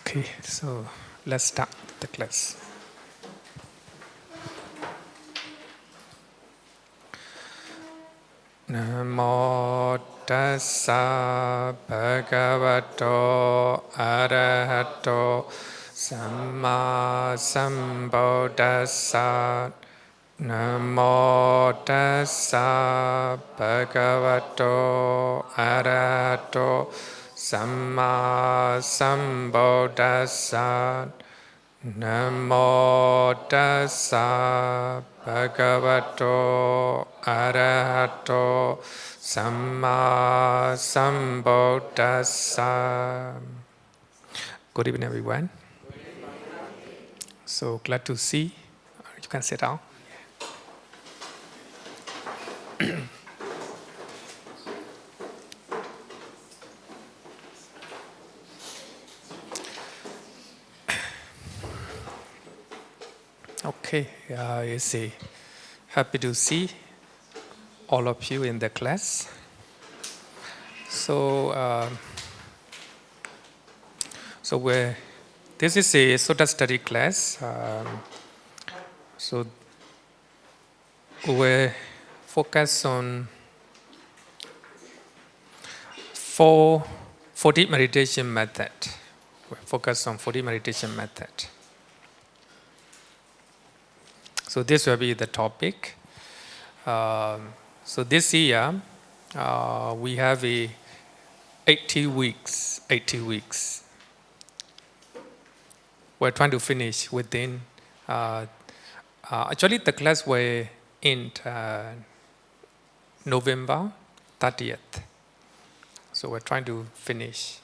Okay, so let's start the class. Namo tassa bhagavato arahato samma sambuddhassa. Namo tassa bhagavato arahato samma sambuddhassa. Namo tassa bhagavato arahato samma sambuddhassa. Good evening, everyone. So glad to see. You can sit down. Okay, it's happy to see all of you in the class. So, this is a Sutta study class. So we focus on 40 meditation method. We focus on 40 meditation method. So this will be the topic. So this year we have a 80 weeks. 80 weeks. We're trying to finish within. Actually, the class will end November 30th. So we're trying to finish.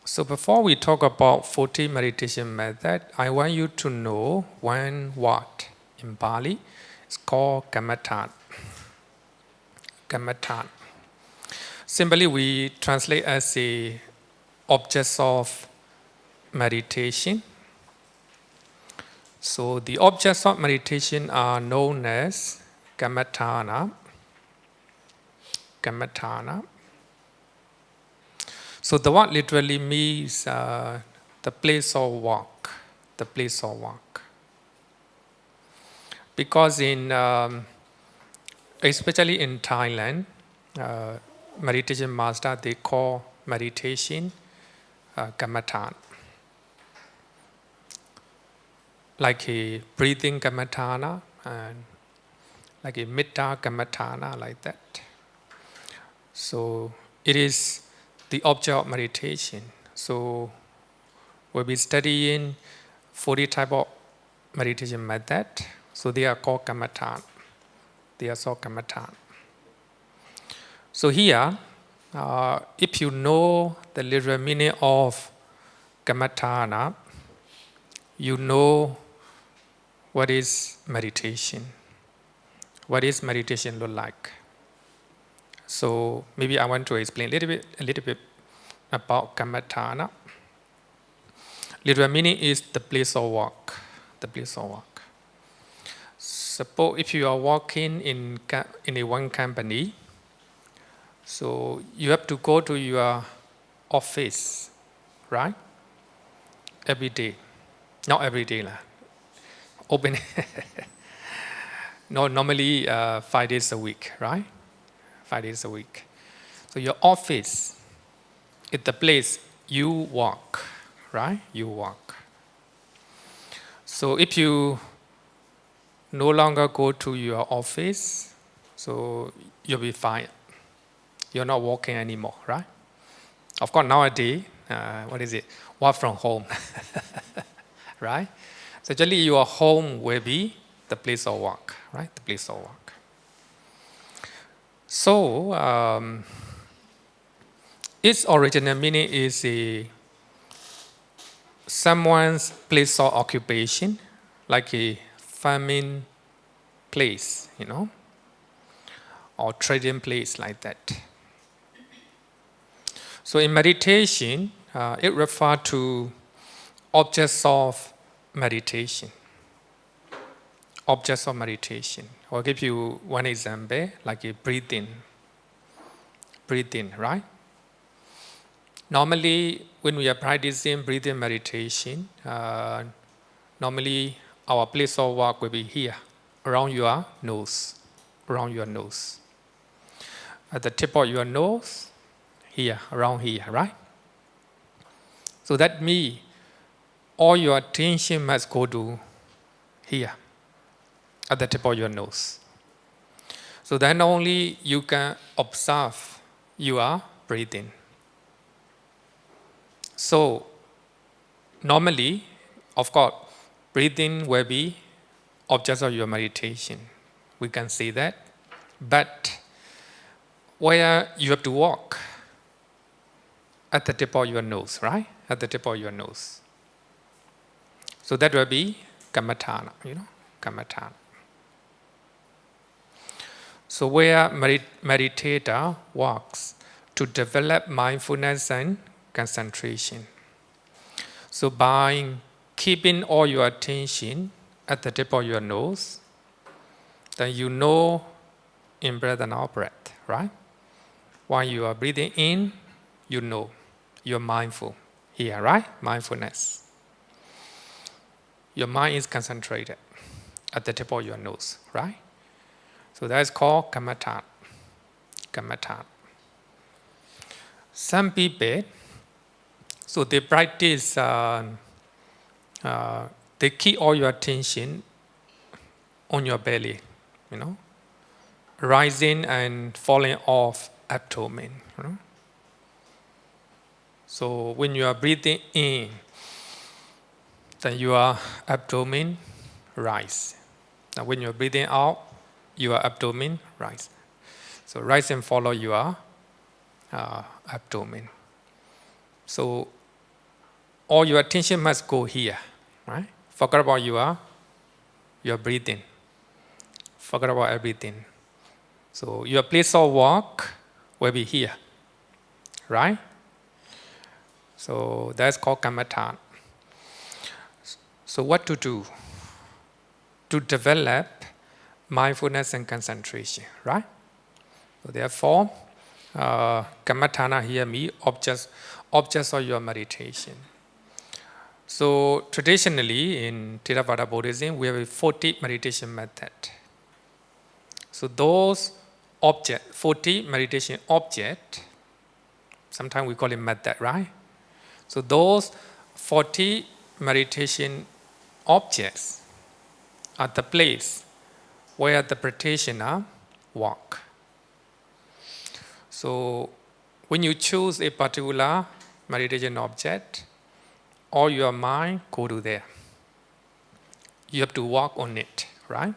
So before we talk about 40 meditation method, I want you to know one word in Pali. It's called Kamatan. Kamatan. Simply, we translate as a objects of meditation. So the objects of meditation are known as Kamatana. Kamatana. So the word literally means the place of walk. The place of walk. Because especially in Thailand, meditation master, they call meditation Kamatan. Like a breathing Kamatana and like a Metta Kamatana, like that. So it is the object of meditation. So we'll be studying 40 type of meditation method. So they are called Kamatan. They are called Kamatan. So here, if you know the literal meaning of Kamatana, you know what is meditation. What is meditation look like? So maybe I want to explain a little bit about Kamatana. Literal meaning is the place of walk. The place of walk. Suppose if you are working in a one company, so you have to go to your office, right? Every day. Not every day. Open. No, normally 5 days a week, right? 5 days a week. So your office is the place you walk, right? You walk. So if you no longer go to your office, so you'll be fired. You're not walking anymore, right? Of course, nowadays, work from home, right? So actually, your home will be the place of work, right? The place of work. So its original meaning is someone's place of occupation, like a farming place, or trading place, like that. So in meditation, it refers to objects of meditation. Objects of meditation. I'll give you one example, like a breathing. Breathing, right? Normally, when we are practicing breathing meditation, normally our place of work will be here, around your nose, around your nose. At the tip of your nose, here, around here, right? So that means all your attention must go to here, at the tip of your nose. So then only you can observe your breathing. So normally, of course, breathing will be object of your meditation. We can see that. But where you have to walk, at the tip of your nose, right? At the tip of your nose. So that will be kammatthana, kammatthana. So where meditator walks to develop mindfulness and concentration. So by keeping all your attention at the tip of your nose, then you know in breath and out breath, right? While you are breathing in, you know, you're mindful here, right? Mindfulness. Your mind is concentrated at the tip of your nose, right? So that is called kammatthana. Kammatthana. Some people, so they practice, they keep all your attention on your belly, rising and falling off abdomen. So when you are breathing in, then your abdomen rise. Now when you're breathing out, your abdomen rise. So rise and follow your abdomen. So all your attention must go here, right? Forget about your breathing. Forget about everything. So your place of work will be here, right? So that's called kammatthana. So what to do? To develop mindfulness and concentration, right? So therefore, kammatthana here means objects of your meditation. So traditionally in Theravada Buddhism, we have a 40 meditation method. So those 40 meditation object, sometimes we call it method, right? So those 40 meditation objects are the place where the practitioner walk. So when you choose a particular meditation object, all your mind go to there. You have to walk on it, right?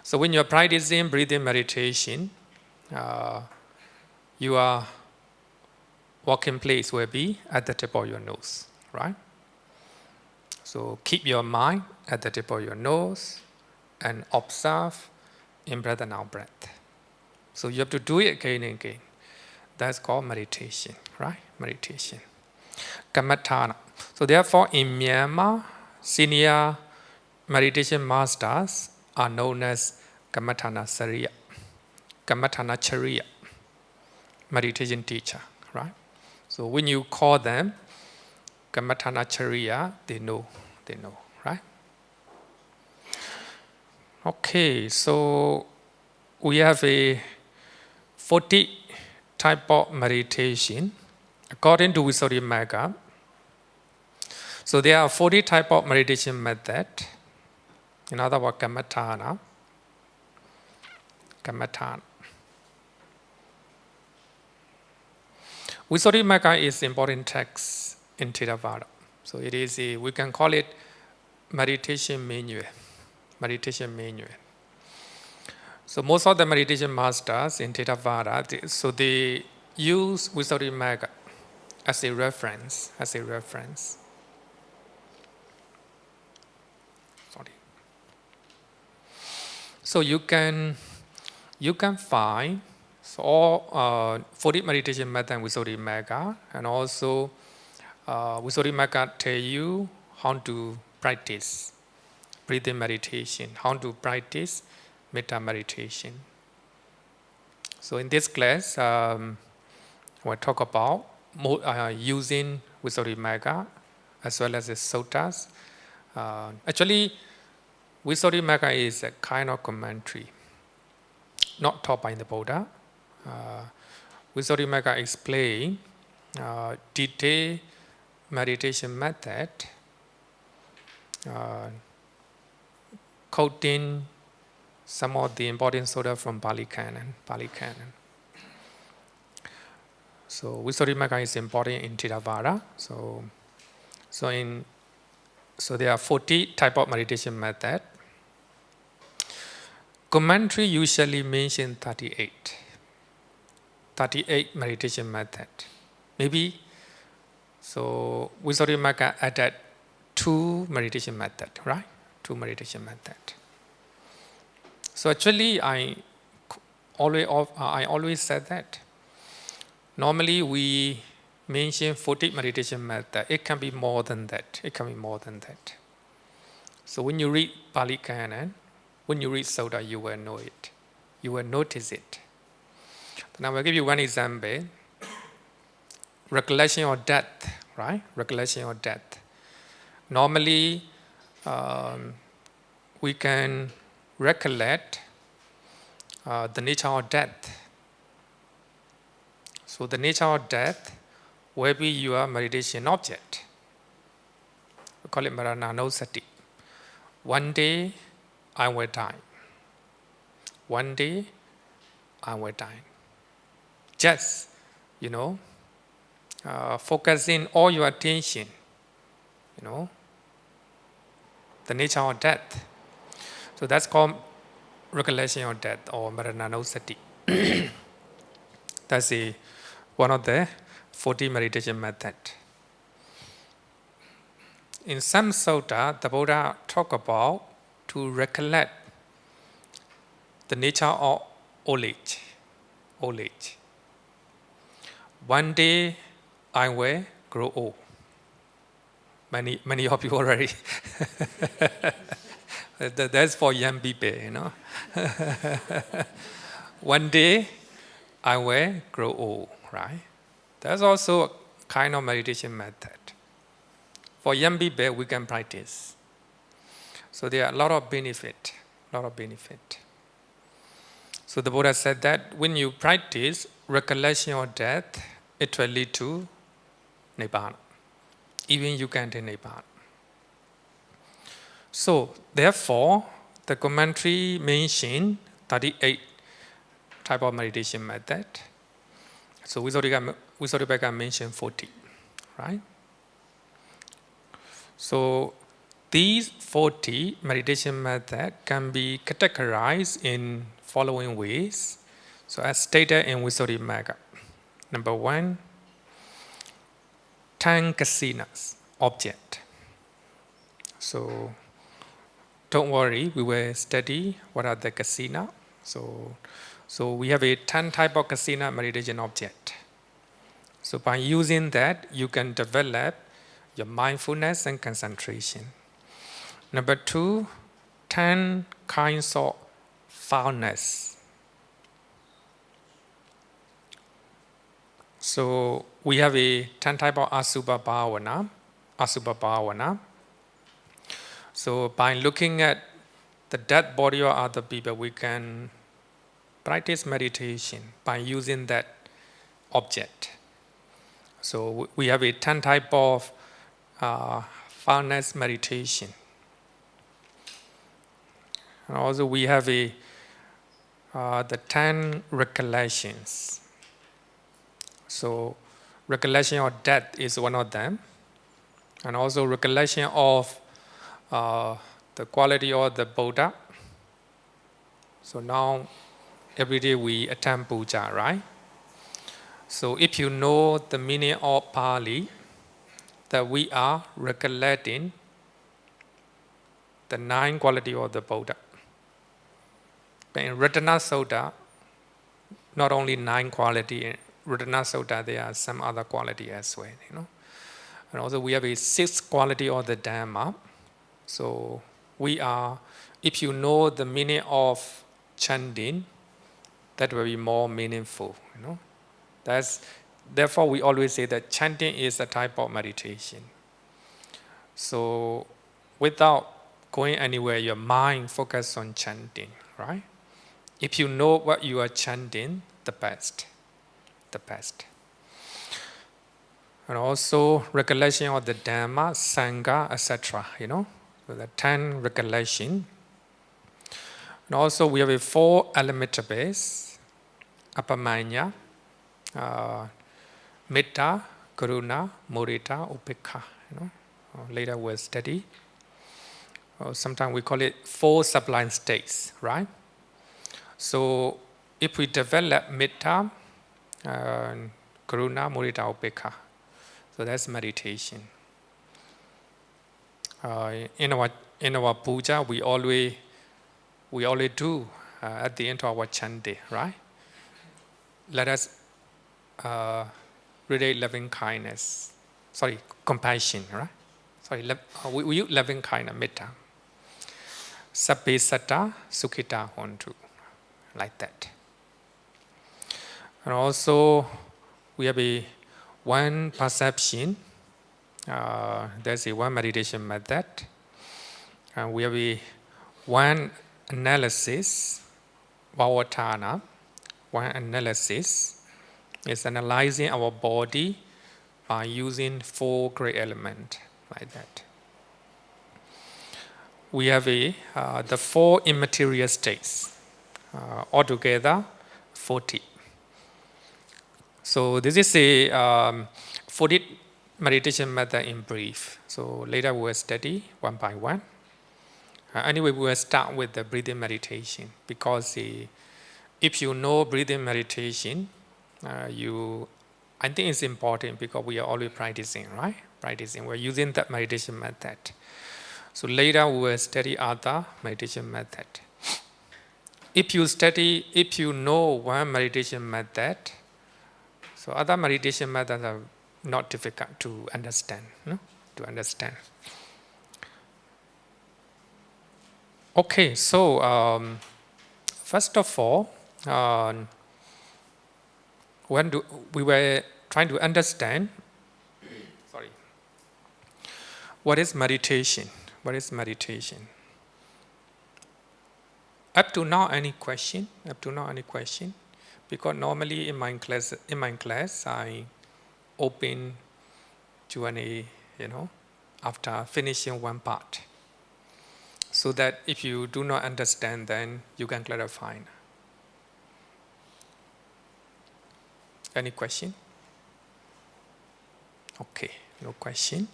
So when you're practicing breathing meditation, your walking place will be at the tip of your nose, right? So keep your mind at the tip of your nose and observe in breath and out breath. So you have to do it again and again. That's called meditation, right? Meditation. Kammatthana. So therefore in Myanmar, senior meditation masters are known as Kammatthana Sariya, Kammatthana Chariya, meditation teacher, right? So when you call them Kammatthana Chariya, they know, right? Okay, so we have a 40 type of meditation according to Visuddhimagga. So there are 40 type of meditation method. In other words, kammatthana. Visuddhimagga is important text in Theravada. So it is we can call it meditation manual. Meditation manual. So most of the meditation masters in Theravada, they use Visuddhimagga as a reference. So you can find all 40 meditation method in Visuddhimagga, and also Visuddhimagga tell you how to practice breathing meditation, how to practice metta meditation. So in this class, we'll talk about using Visuddhimagga as well as the suttas. Actually, Visuddhimagga is a kind of commentary, not taught by the Buddha. Visuddhimagga explains detailed meditation method, quoting some of the important sutta from Pali Canon. So Visuddhimagga is important in Theravada. So there are 40 type of meditation method. Commentary usually mention 38. 38 meditation method. Maybe so Visuddhimagga added 2 meditation method, right? 2 meditation method. So actually I always said that. Normally we mention 40 meditation method. It can be more than that. So when you read Pali Canon, when you read Sutta, you will know it. You will notice it. Now I'll give you one example. Recollection of death, right? Recollection of death. Normally, we can recollect the nature of death. So the nature of death will be your meditation object. We call it Marananusati. One day I will die. One day I will die. Just, focusing all your attention, the nature of death. So that's called recollection of death or Marananusati. That's one of the 40 meditation method. In some sutta, the Buddha talk about to recollect the nature of old age. One day I will grow old. Many of you already. That's for young people, One day I will grow old, right? That's also a kind of meditation method. For young people, we can practice. So there are a lot of benefit. So the Buddha said that when you practice recollection of death, it will lead to Nibbana. Even you can attain Nibbana. So therefore, the commentary mentioned 38 type of meditation method. So Visuddhimagga mentioned 40, right? So these 40 meditation methods can be categorized in following ways. So as stated in Visuddhimagga. Number 1, 10 kasinas, object. So don't worry, we will study what are the kasina. So we have a 10 type of kasina meditation object. So by using that, you can develop your mindfulness and concentration. Number 2, 10 kinds of foulness. So we have a 10 type of asubha bhavana. So by looking at the dead body of other people, we can practice meditation by using that object. So we have a 10 type of foulness meditation. And also we have the 10 recollections. So recollection of death is one of them. And also recollection of the quality of the Buddha. So now every day we attend puja, right? So if you know the meaning of Pali, that we are recollecting the 9 qualities of the Buddha. But in Ratana Sutta, not only 9 qualities, in Ratana Sutta there are some other qualities as well, And also we have a 6 quality of the Dhamma. So if you know the meaning of chanting, that will be more meaningful, therefore, we always say that chanting is a type of meditation. So, without going anywhere, your mind focus on chanting, right? If you know what you are chanting, the best. And also recollection of the Dhamma, Sangha, etc. So the 10 recollection. And also we have a 4 elemental base, Apamanya, Metta, Karuna, Mudita, Upekkha. Later we'll study. Sometimes we call it 4 sublime states, right? So if we develop Metta, Karuna, Mudita, Upekkha, so that's meditation. In our puja, we always do at the end of our chant, right? Let us relate loving kindness. Compassion, right? We use loving kindness, metta. Sabbe satta sukhita hontu, like that. And also, we have one perception. There's one meditation method. And we have one analysis, Bhavatana. One analysis is analyzing our body by using 4 great elements, like that. We have the 4 immaterial states, altogether 40. So this is a 40 meditation method in brief. So later we will study one by one. Anyway, we will start with the breathing meditation, because if you know breathing meditation, I think it's important, because we are always practicing, right? We're using that meditation method. So later we will study other meditation method. If you know one meditation method, so other meditation methods are not difficult to understand, Okay, so first of all, we were trying to understand, what is meditation? Up to now, any question? Because normally in my class, I open Q&A, after finishing one part, so that if you do not understand, then you can clarify. Any question? Okay, no question.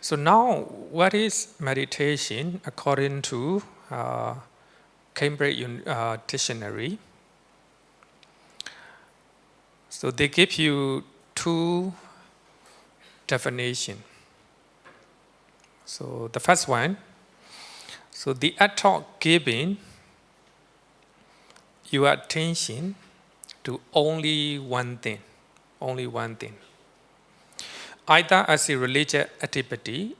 So now, what is meditation according to Cambridge Dictionary? So they give you 2 definitions. So the first one, so the act of giving your attention to only one thing, either as a religious activity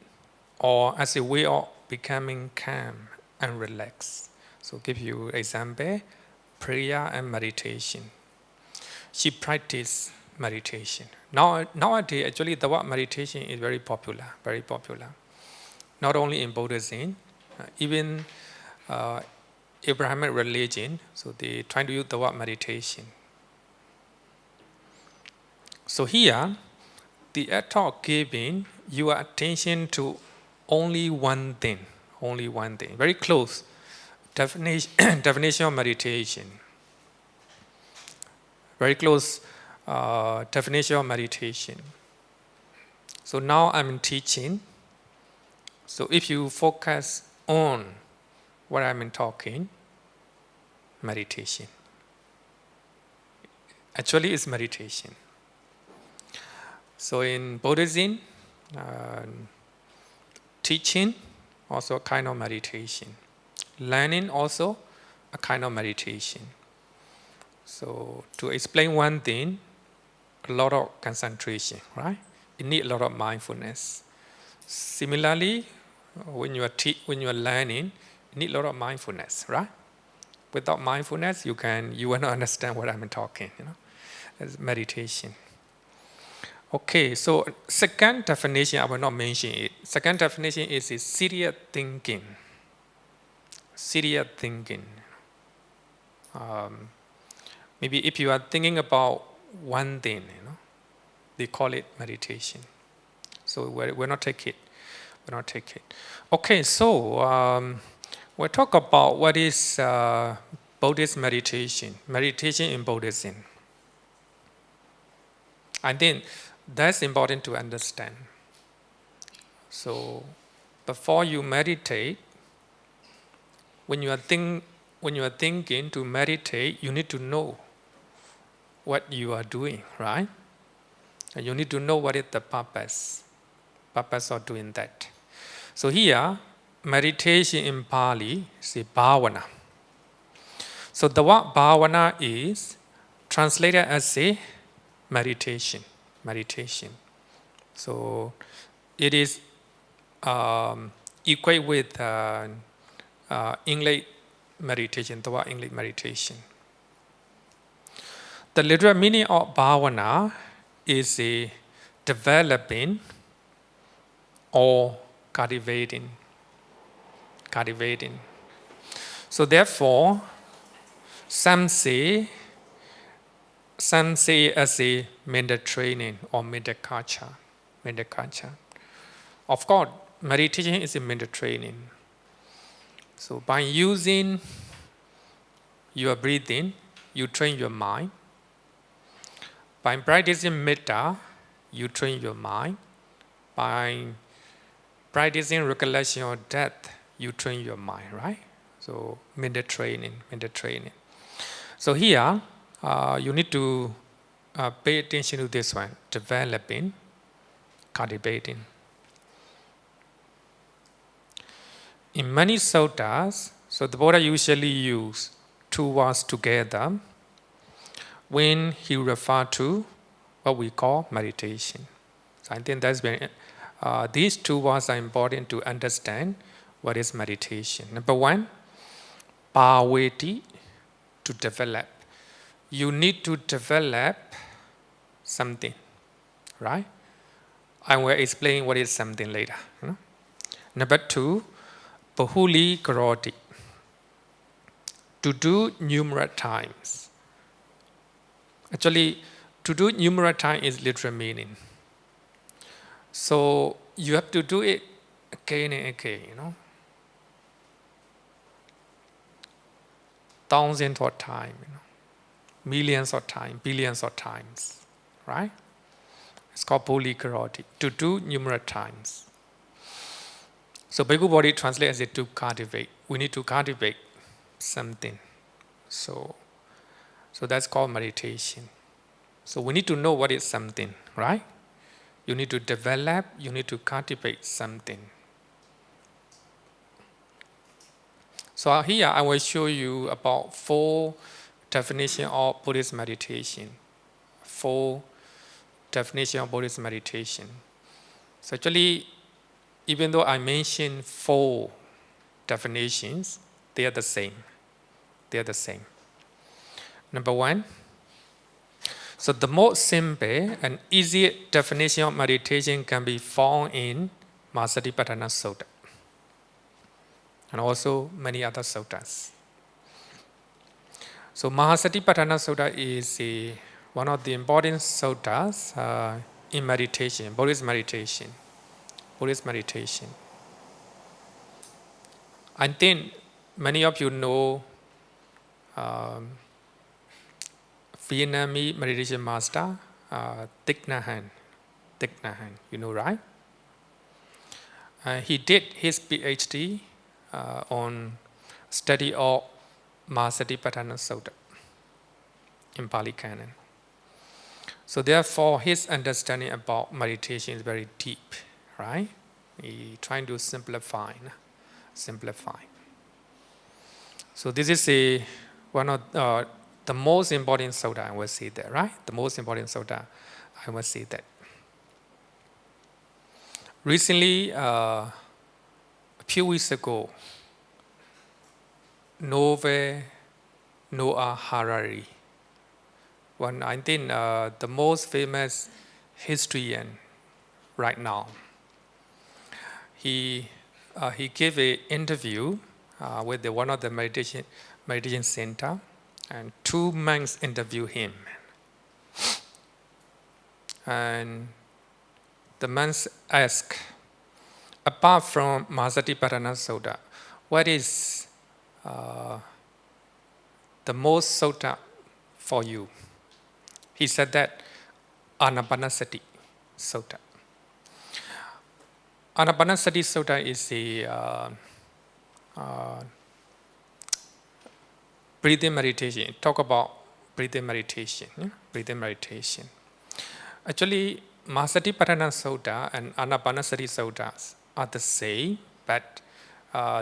or as a way of becoming calm and relaxed. So give you example, prayer and meditation. She practiced meditation. Nowadays, actually, the word meditation is very popular. Not only in Buddhism, even Abrahamic religion, so they try to use the word meditation. So here, the act of giving your attention to only one thing. Very close definition of meditation. Very close definition of meditation. So now I'm teaching. So if you focus on what I'm talking, meditation. Actually, it's meditation. So in Buddhism, teaching also a kind of meditation. Learning also a kind of meditation. So to explain one thing, a lot of concentration, right? It needs a lot of mindfulness. Similarly, when you are learning, you need a lot of mindfulness, right? Without mindfulness, you will not understand what I'm talking. It's meditation. Okay, so second definition, I will not mention it. Second definition is serious thinking. Serious thinking. Maybe if you are thinking about one thing, they call it meditation. So we're not take it. We're not take it. Okay, so we'll talk about what is Buddhist meditation. Meditation in Buddhism. I think that's important to understand. So before you meditate, when you are thinking to meditate, you need to know what you are doing, right? And you need to know what is the purpose of doing that. So here, meditation in Pali is bhavana. So the word bhavana is translated as a meditation. Meditation. So it is equate with English meditation, the word English meditation. The literal meaning of bhavana is a developing or cultivating. Cultivating. So therefore, some say as a mental training or mental culture. Mental culture. Of course, meditation is a mental training. So by using your breathing, you train your mind. By practicing metta, you train your mind. By practicing recollection of death, you train your mind, right? So mental training, mental training. So here, you need to pay attention to this one, developing, cultivating. In many suttas, so the Buddha usually use two words together when he refer to what we call meditation. So I think that's very, these two words are important to understand what is meditation. Number one, paveti, to develop. You need to develop something, right? I will explain what is something later. Number two, bahuli karoti, to do numerous times. Actually, to do numerous times is literal meaning. So you have to do it again and again, thousands of times, millions of times, billions of times, right? It's called bahuli karoti, to do numerous times. So Bhikkhu Bodhi translates it to cultivate. We need to cultivate something. So that's called meditation. So we need to know what is something, right? You need to develop, you need to cultivate something. So here I will show you about 4 definitions of Buddhist meditation. 4 definitions of Buddhist meditation. So actually, even though I mentioned 4 definitions, they are the same. They are the same. Number 1, so the most simple and easy definition of meditation can be found in Mahasatipatthana Sutta and also many other suttas. So Mahasatipatthana Sutta is one of the important suttas in meditation, Buddhist meditation. Buddhist meditation. I think many of you know Vietnamese meditation master Thich Nhat Hanh. Thich Nhat Hanh, you know, right? He did his PhD on study of Mahasatipatthana Sutta in Pali Canon. So therefore, his understanding about meditation is very deep, right? He trying to simplify. So this is one of the most important sutta, I will say that, right? The most important sutta, I will say that. Recently, a few weeks ago, Noah Harari, I think the most famous history and right now. He gave an interview with one of the meditation center, and 2 monks interview him. And the monks ask, apart from Mahasatiparana Sutta, what is the most sutta for you? He said that Anapanasati Sutta. Anapanasati Sutta is a breathing meditation. Talk about breathing meditation. Yeah? Breathing meditation. Actually, Mahasatiparana Sutta and Anapanasati Suttas are the same, but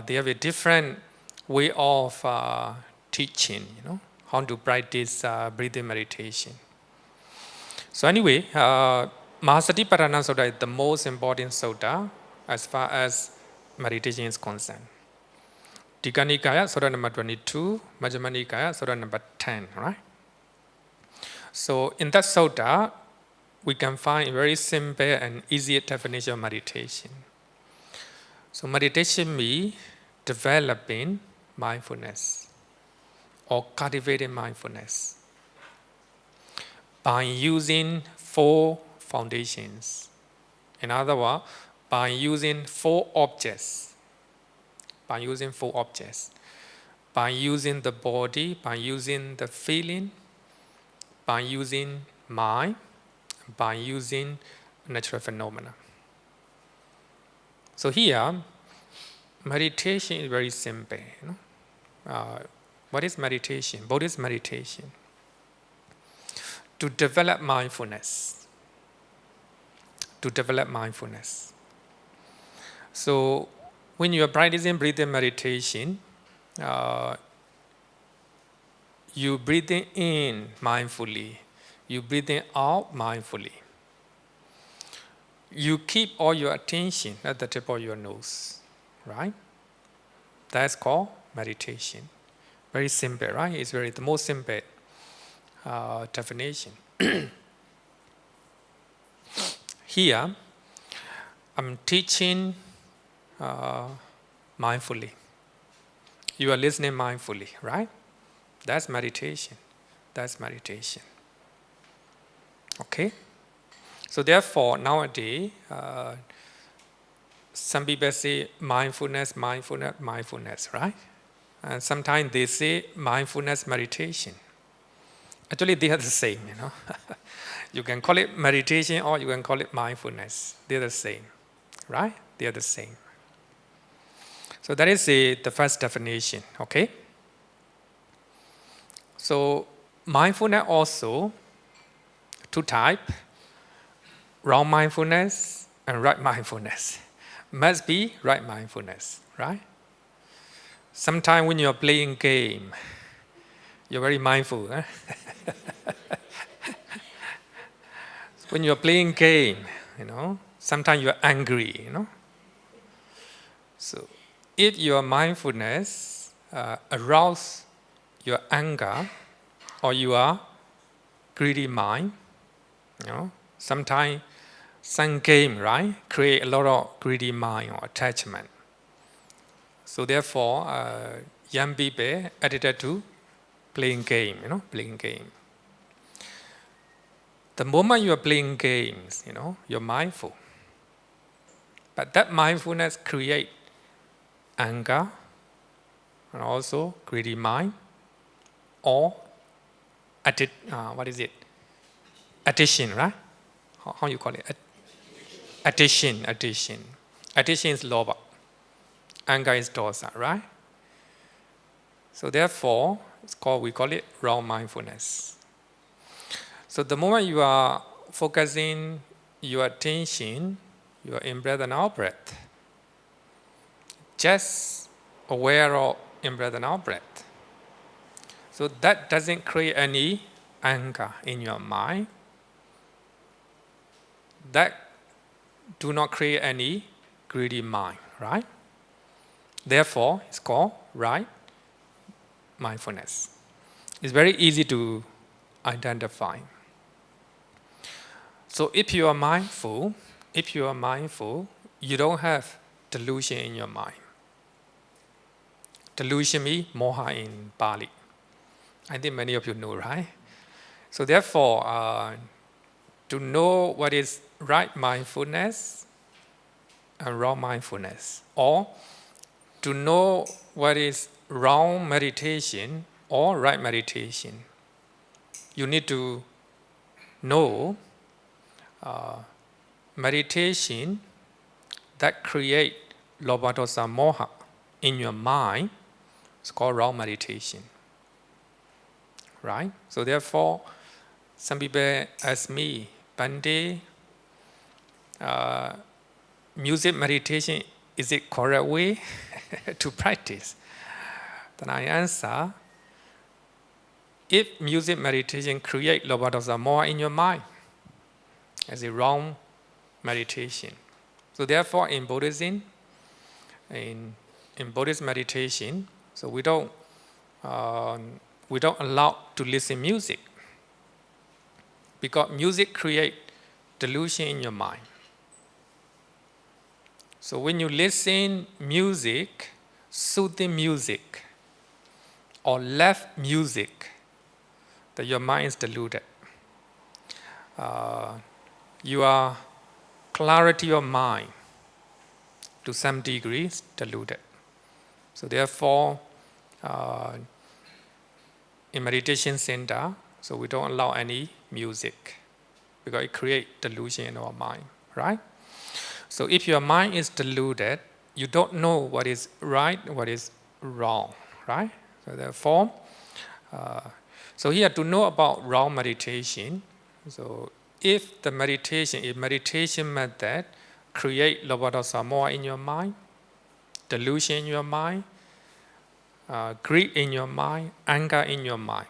they have a different way of teaching, how to practice breathing meditation. So anyway, Mahasatiparana Sutta is the most important sutta as far as meditation is concerned. Tika Nikaya, Sutta number 22, Majjhima Nikaya, Sutta number 10, right? So in that sutta, we can find a very simple and easy definition of meditation. So meditation means developing mindfulness or cultivating mindfulness by using 4 foundations. In other words, by using 4 objects. By using 4 objects. By using the body, by using the feeling, by using mind, by using natural phenomena. So here, meditation is very simple. What is meditation? Buddhist meditation. To develop mindfulness. To develop mindfulness. So when you are practicing breathing meditation, you breathing in mindfully. You breathing out mindfully. You keep all your attention at the tip of your nose, right? That's called meditation. Very simple, right? It's the most simple definition. Here, I'm teaching mindfully. You are listening mindfully, right? That's meditation. That's meditation. Okay? So therefore, nowadays, some people say mindfulness, mindfulness, mindfulness, right? And sometimes they say mindfulness meditation. Actually, they are the same, You can call it meditation or you can call it mindfulness. They're the same, right? They are the same. So that is the first definition, okay? So mindfulness also 2 types, wrong mindfulness and right mindfulness. Must be right mindfulness, right? Sometimes when you're playing game, you're very mindful. Huh? When you're playing game, sometimes you're angry, So if your mindfulness arouse your anger or your greedy mind, sometimes some game, right, create a lot of greedy mind or attachment. So therefore, young people addicted to playing game, playing game. The moment you are playing games, you're mindful. But that mindfulness creates anger and also greedy mind or addiction, right? How you call it? Addiction. Addiction is lobha. Anger is dosa, right? So therefore, we call it wrong mindfulness. So the moment you are focusing your attention, you are in breath and out breath, just aware of in breath and out breath. So that doesn't create any anger in your mind. That do not create any greedy mind, right? Therefore, it's called right mindfulness. It's very easy to identify. So if you are mindful, you don't have delusion in your mind. Delusion means moha in Pali. I think many of you know, right? So therefore, to know what is right mindfulness and wrong mindfulness, or to know what is wrong meditation or right meditation, you need to know meditation that create lobha dosa moha in your mind. It's called wrong meditation, right? So therefore, some people ask me, Bande, music meditation, is it correct way to practice? Then I answer, if music meditation create lobha dosa moha in your mind, as a wrong meditation. So therefore, in Buddhism, in Buddhist meditation, so we don't allow to listen music, because music create delusion in your mind. So when you listen music, soothing music, or left music, that your mind is deluded. Your clarity of mind, to some degree, is deluded. So therefore, in meditation center, so we don't allow any music, because it creates delusion in our mind, right? So if your mind is deluded, you don't know what is right, what is wrong, right? So therefore, so here to know about wrong meditation, so if meditation method create lobha dosa moha in your mind, delusion in your mind, greed in your mind, anger in your mind,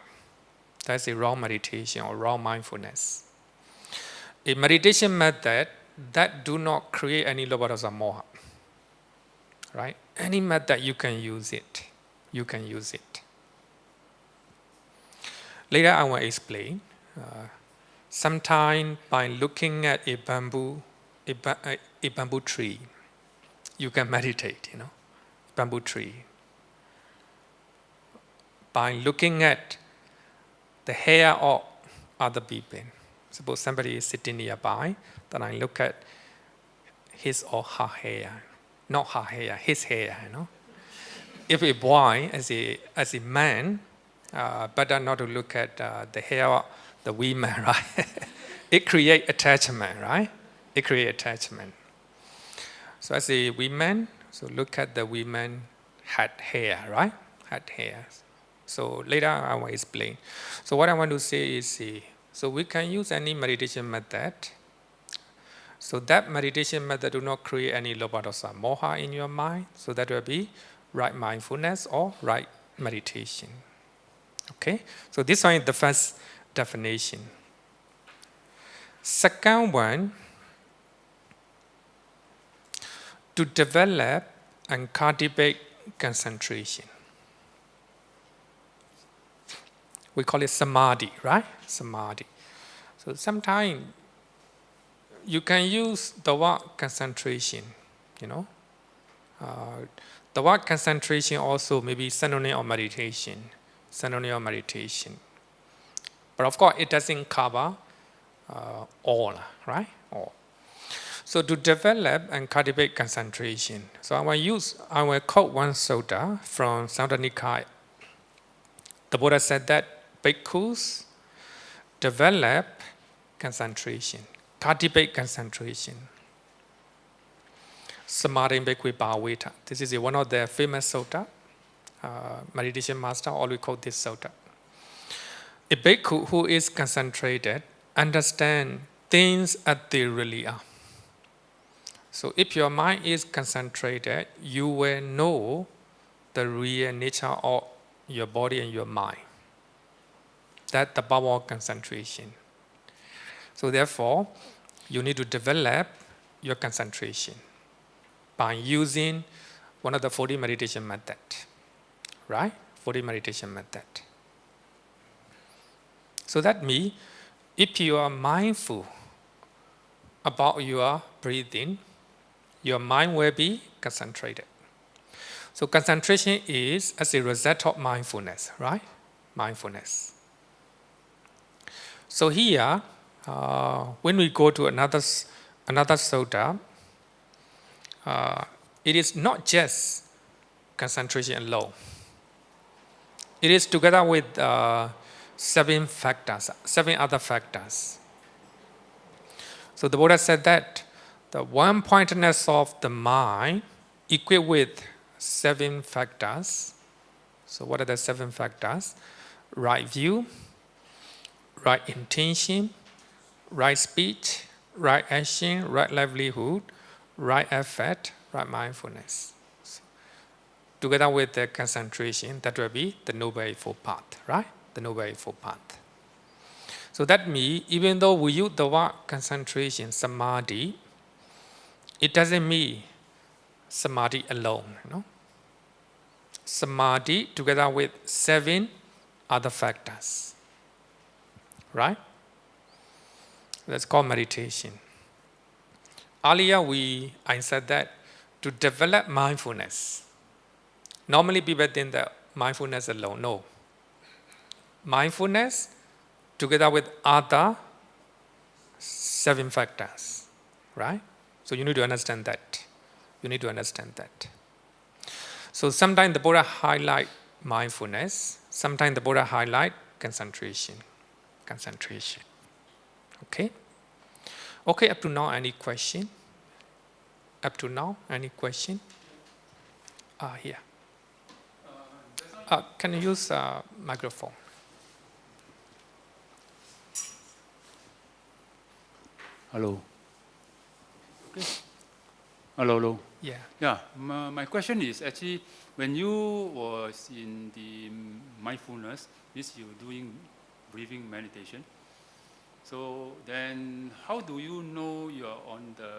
that's a wrong meditation or wrong mindfulness. A meditation method that do not create any lobha dosa moha, right? Any method you can use it. You can use it. Later I will explain. Sometime by looking at a bamboo tree, you can meditate. Bamboo tree. By looking at the hair of other people. Suppose somebody is sitting nearby, then I look at his or her hair, not her hair, his hair. If a boy, as a man, better not to look at the hair of the women, right? It creates attachment, right? It creates attachment. So as a woman, so look at the women had hair, right? Had hair. So later I will explain. So what I want to say is, so we can use any meditation method. So that meditation method do not create any lobha dosa moha in your mind. So that will be right mindfulness or right meditation. Okay? So this one is the first definition. Second one, to develop and cultivate concentration. We call it samadhi, right? Samadhi. So sometimes you can use the word concentration, The word concentration also may be synonym of meditation. But of course, it doesn't cover all, right? All. So to develop and cultivate concentration, so I will quote one sutta from Sutta Nikaya. The Buddha said that bhikkhus develop concentration, cultivate concentration. Samadhi bhikkhu bhaveta. This is one of the famous sutta. Meditation master always quote this sutta. A bhikkhu who is concentrated understand things as they really are. So if your mind is concentrated, you will know the real nature of your body and your mind. That's the power of concentration. So therefore, you need to develop your concentration by using one of the 40 meditation method, right? 40 meditation method. So that means, if you are mindful about your breathing, your mind will be concentrated. So concentration is as a result of mindfulness, right? Mindfulness. So here, when we go to another sutta, it is not just concentration alone. It is together with 7 factors, 7 other factors. So the Buddha said that the one-pointedness of the mind equate with 7 factors. So what are the 7 factors? Right view, right intention, right speech, right action, right livelihood, right effort, right mindfulness. So, together with the concentration, that will be the Noble Eightfold Path, right? The Noble Eightfold Path. So that means, even though we use the word concentration, samadhi, it doesn't mean samadhi alone. Samadhi together with 7 other factors, right? That's called meditation. Earlier, I said that to develop mindfulness, normally people think that mindfulness alone. No. Mindfulness together with other 7 factors, right? So you need to understand that. You need to understand that. So sometimes the Buddha highlight mindfulness, sometimes the Buddha highlight concentration. Concentration. Okay? Okay, up to now, any question? Up to now, any question? Here. Can you use microphone? Hello. Okay. Hello. Yeah. Yeah. My question is actually, when you was in the mindfulness, this you're doing breathing meditation. So then, how do you know you're on the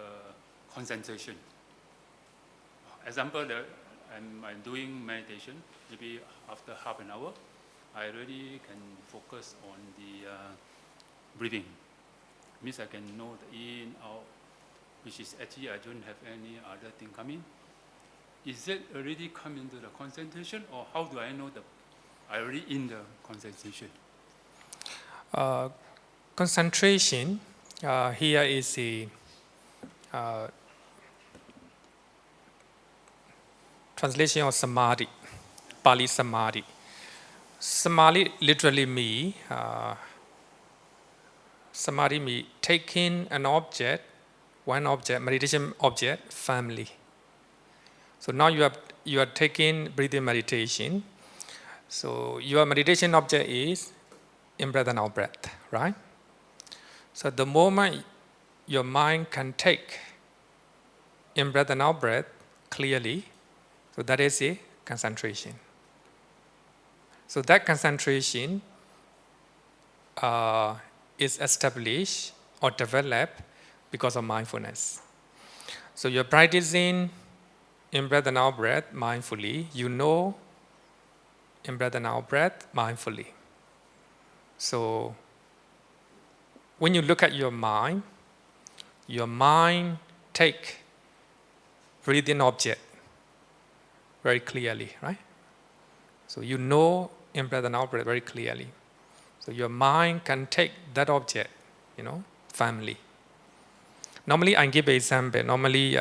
concentration? Example, that I'm doing meditation. Maybe after half an hour, I really can focus on the breathing. Means I can know the in, out, which is actually I don't have any other thing coming. Is it already come into the concentration, or how do I know that I already in the concentration? Concentration, here is a translation of samadhi, Pali samadhi. Samadhi literally means samadhi means taking an object, one object, meditation object, family. So now you are taking breathing meditation. So your meditation object is in breath and out breath, right? So the moment your mind can take in breath and out breath clearly, so that is a concentration. So that concentration is established or developed because of mindfulness. So you're practicing in breath and out breath mindfully. You know in breath and out breath mindfully. So when you look at your mind take breathing object very clearly, right? So you know in breath and out breath very clearly. So your mind can take that object, family. Normally, I give an example. Normally,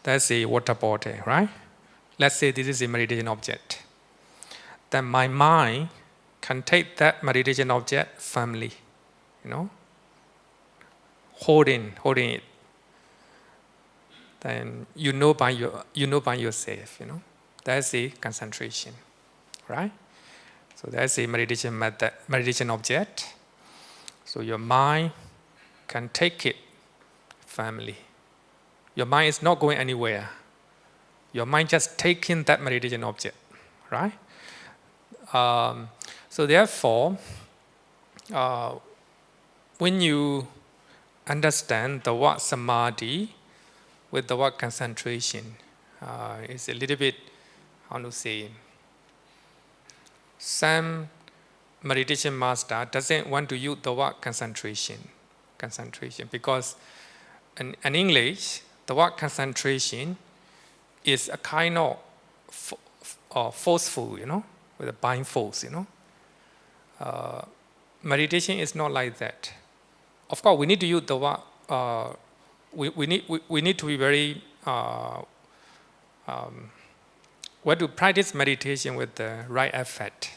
that's a water bottle, right? Let's say this is a meditation object. Then my mind can take that meditation object firmly, holding it. Then you know by yourself, That's a concentration, right? So that's a meditation method, meditation object. So your mind can take it firmly. Your mind is not going anywhere. Your mind just taking that meditation object, right? So therefore, when you understand the word samadhi with the word concentration, it's a little bit, how to say, some meditation master doesn't want to use the word concentration. concentration. Because in English, the word concentration is a kind of forceful, with a bind force, Meditation is not like that. Of course, we need to use the word, we need to be very, we have to practice meditation with the right effort.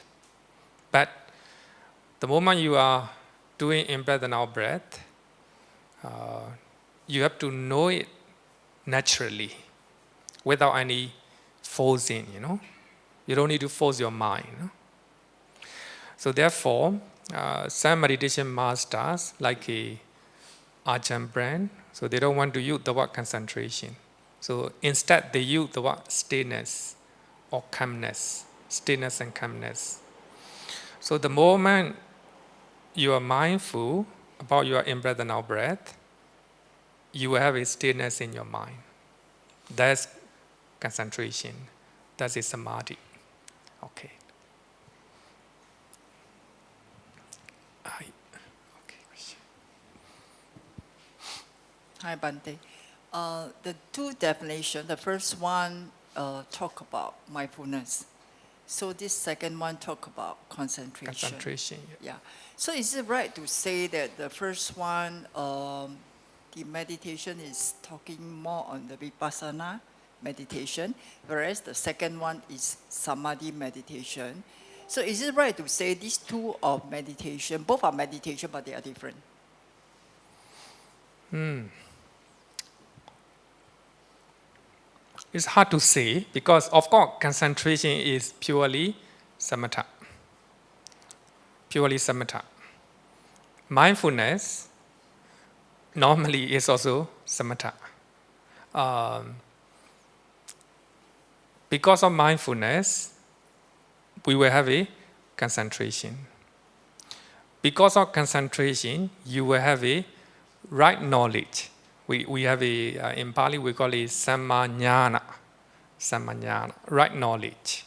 But the moment you are doing in-breath and out-breath, you have to know it naturally, without any forcing, You don't need to force your mind. So therefore, some meditation masters, like Ajahn Brahm, so they don't want to use the word concentration. So instead, they use the word stillness or calmness, stillness and calmness. So the moment you are mindful about your in-breath and out-breath, you will have a stillness in your mind. That's concentration. That's a samadhi. Okay. Hi, Bante. The two definitions, the first one talk about mindfulness. So this second one talk about concentration. Concentration, yeah. Yeah. So is it right to say that the first one, the meditation is talking more on the vipassana meditation, whereas the second one is samadhi meditation? So is it right to say these two are meditation, both are meditation, but they are different? It's hard to say because, of course, concentration is purely samatha. Purely samatha. Mindfulness normally is also samatha. Because of mindfulness, we will have a concentration. Because of concentration, you will have a right knowledge. We have a, in Pali we call it sammajnana. Sammajnana, right knowledge.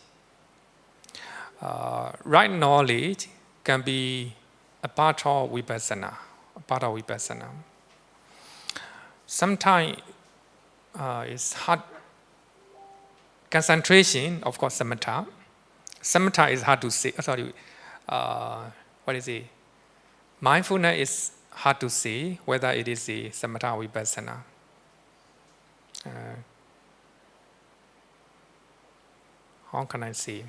Right knowledge can be a part of vipassana. Sometimes it's hard. Concentration, of course, samatha. Samatha is hard to say. What is it? Mindfulness is hard to say whether it is a samatha or vipassana. How can I say?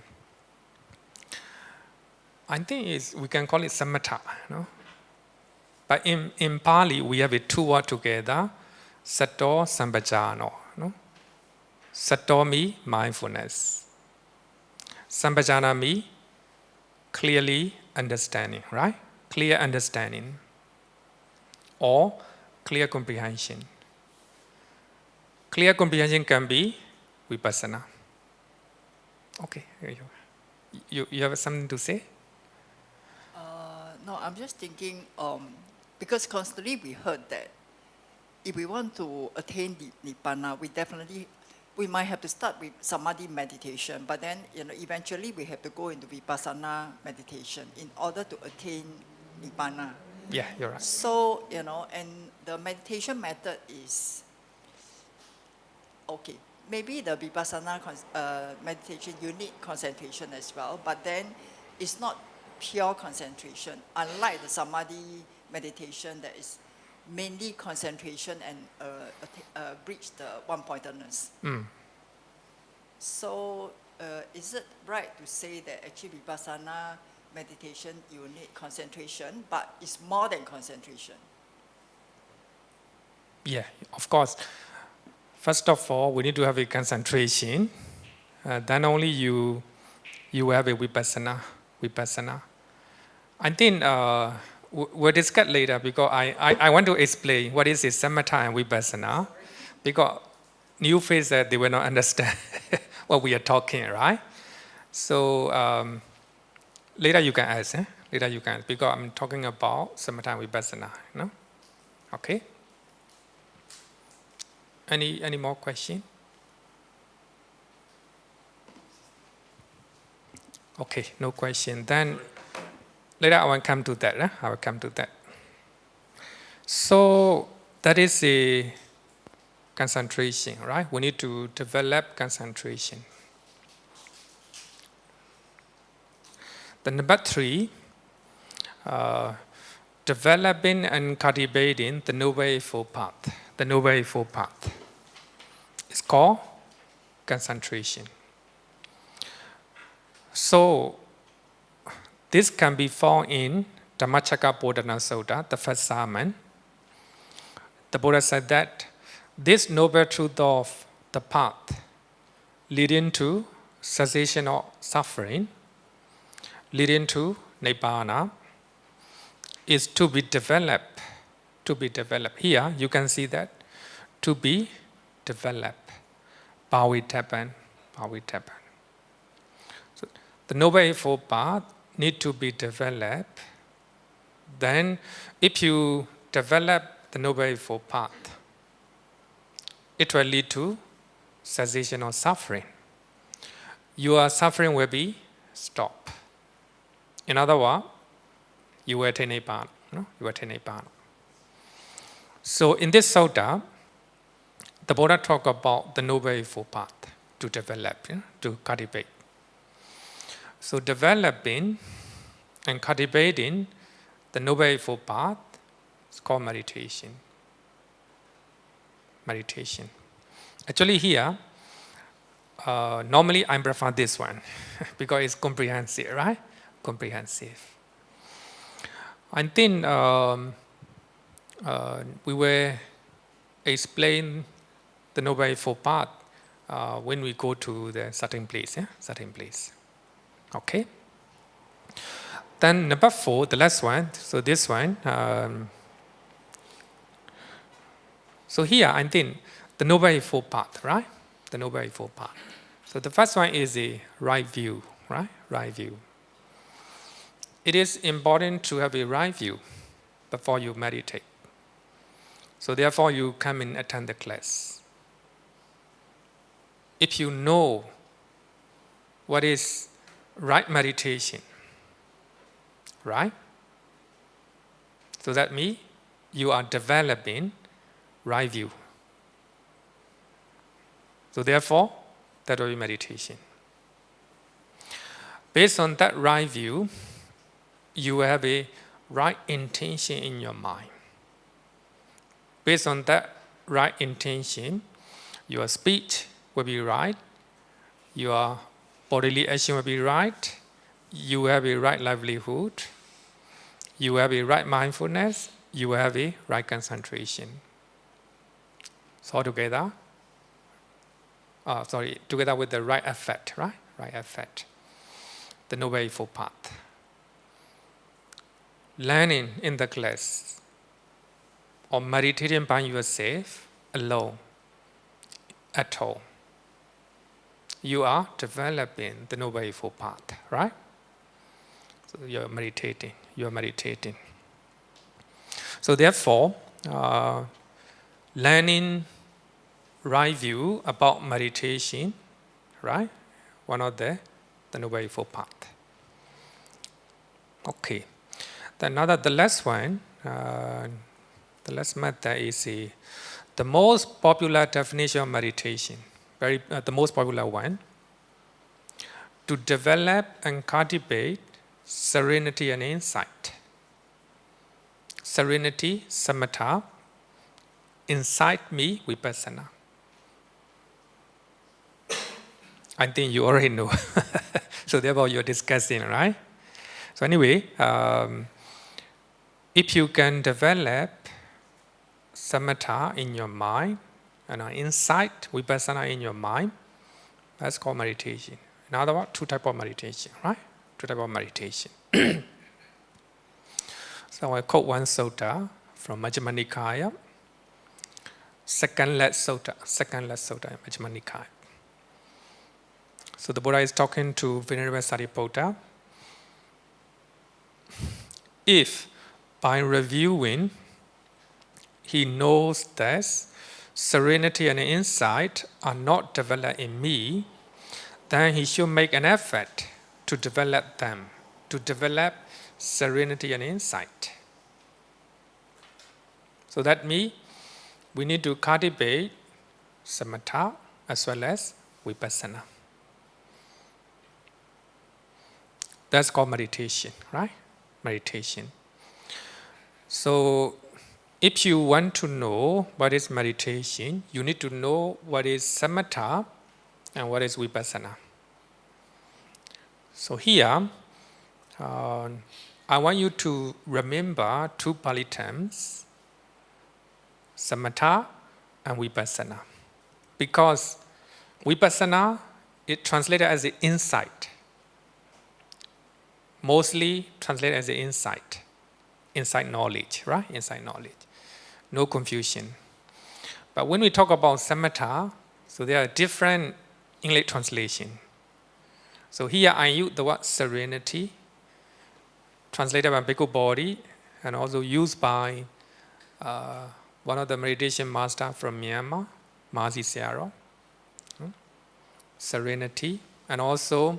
I think we can call it samatha. But in Pali, we have two words together, sato sampajano. Sato means mindfulness. Sampajana means clearly understanding, right? Clear understanding or clear comprehension. Clear comprehension can be vipassana. Okay, here you have something to say? No, I'm just thinking, because constantly we heard that if we want to attain the nibbana, we might have to start with samadhi meditation, but then eventually we have to go into vipassana meditation in order to attain nibbana. Yeah, you're right. So, and the meditation method is, okay, maybe the vipassana meditation, you need concentration as well, but then it's not pure concentration, unlike the samadhi meditation that is mainly concentration and reach the one-pointedness. So is it right to say that actually vipassana meditation, you need concentration, but it's more than concentration? Yeah, of course. First of all, we need to have a concentration. Then only you have a vipassana. I think we'll discuss later because I want to explain what is samatha and vipassana, because new face that they will not understand what we are talking, right? So later you can ask, later you can, because I'm talking about samatha and vipassana, Okay. Any more question? Okay, no question. Then later I will come to that. I will come to that. So that is a concentration, right? We need to develop concentration. The number 3, developing and cultivating the Noble Eightfold Path. The Noble Eightfold Path. It's called concentration. So this can be found in Dhammacakkappavattana Sutta, the first sermon. The Buddha said that this noble truth of the path leading to cessation of suffering, leading to Nibbana, is to be developed. To be developed. Here you can see that to be developed. Bhavitapan. So the Noble Eightfold Path need to be developed. Then if you develop the Noble Eightfold Path, it will lead to cessation of suffering. Your suffering will be stopped. In other words, you will attain Nibbana. No? You will attain Nibbana. So in this sutta, the Buddha talked about the Noble Eightfold Path to develop, to cultivate. So developing and cultivating the Noble Eightfold Path is called meditation. Meditation. Actually here, normally I prefer this one because it's comprehensive, right? Comprehensive. I think we will explain the Noble Eightfold Path when we go to the certain place. Certain place. Okay. Then number 4, the last one. So this one. So here I think the Noble Eightfold Path, right? The Noble Eightfold Path. So the first one is the right view, right? Right view. It is important to have a right view before you meditate. So therefore you come and attend the class. If you know what is right meditation, right? So that means you are developing right view. So therefore, that will be meditation. Based on that right view, you will have a right intention in your mind. Based on that right intention, your speech will be right, your bodily action will be right, you will have a right livelihood, you will have a right mindfulness, you will have a right concentration. So together, together with the right effect, right? Right effect. The Noble Eightfold Path. Learning in the class or meditating by yourself alone at all. You are developing the Noble Eightfold Path, right? So you are meditating. So therefore, learning right view about meditation, right? One of the Noble Eightfold Path. Okay. The last one, the last method is the most popular definition of meditation. The most popular one. To develop and cultivate serenity and insight. Serenity, samatha. Insight me, vipassana. I think you already know. So therefore you're discussing, right? So anyway, if you can develop samatha in your mind and insight, vipassana in your mind, that's called meditation. In other words, 2 types of meditation, right? 2 types of meditation. So I quote one sutta from Majjhima Nikaya, second last sutta in Majjhima Nikaya. So the Buddha is talking to Venerable Sariputta. If by reviewing he knows that serenity and insight are not developed in me, then he should make an effort to develop them, to develop serenity and insight. So that means we need to cultivate samatha as well as vipassana. That's called meditation, right? Meditation. So if you want to know what is meditation, you need to know what is samatha and what is vipassana. So here, I want you to remember two Pali terms, samatha and vipassana. Because vipassana is translated as the insight. Mostly translated as the insight knowledge, right? Insight knowledge. No confusion. But when we talk about samatha, so there are different English translation. So here I use the word serenity, translated by Bhikkhu Bodhi, and also used by one of the meditation master from Myanmar, Mahasi Sayadaw. Serenity, and also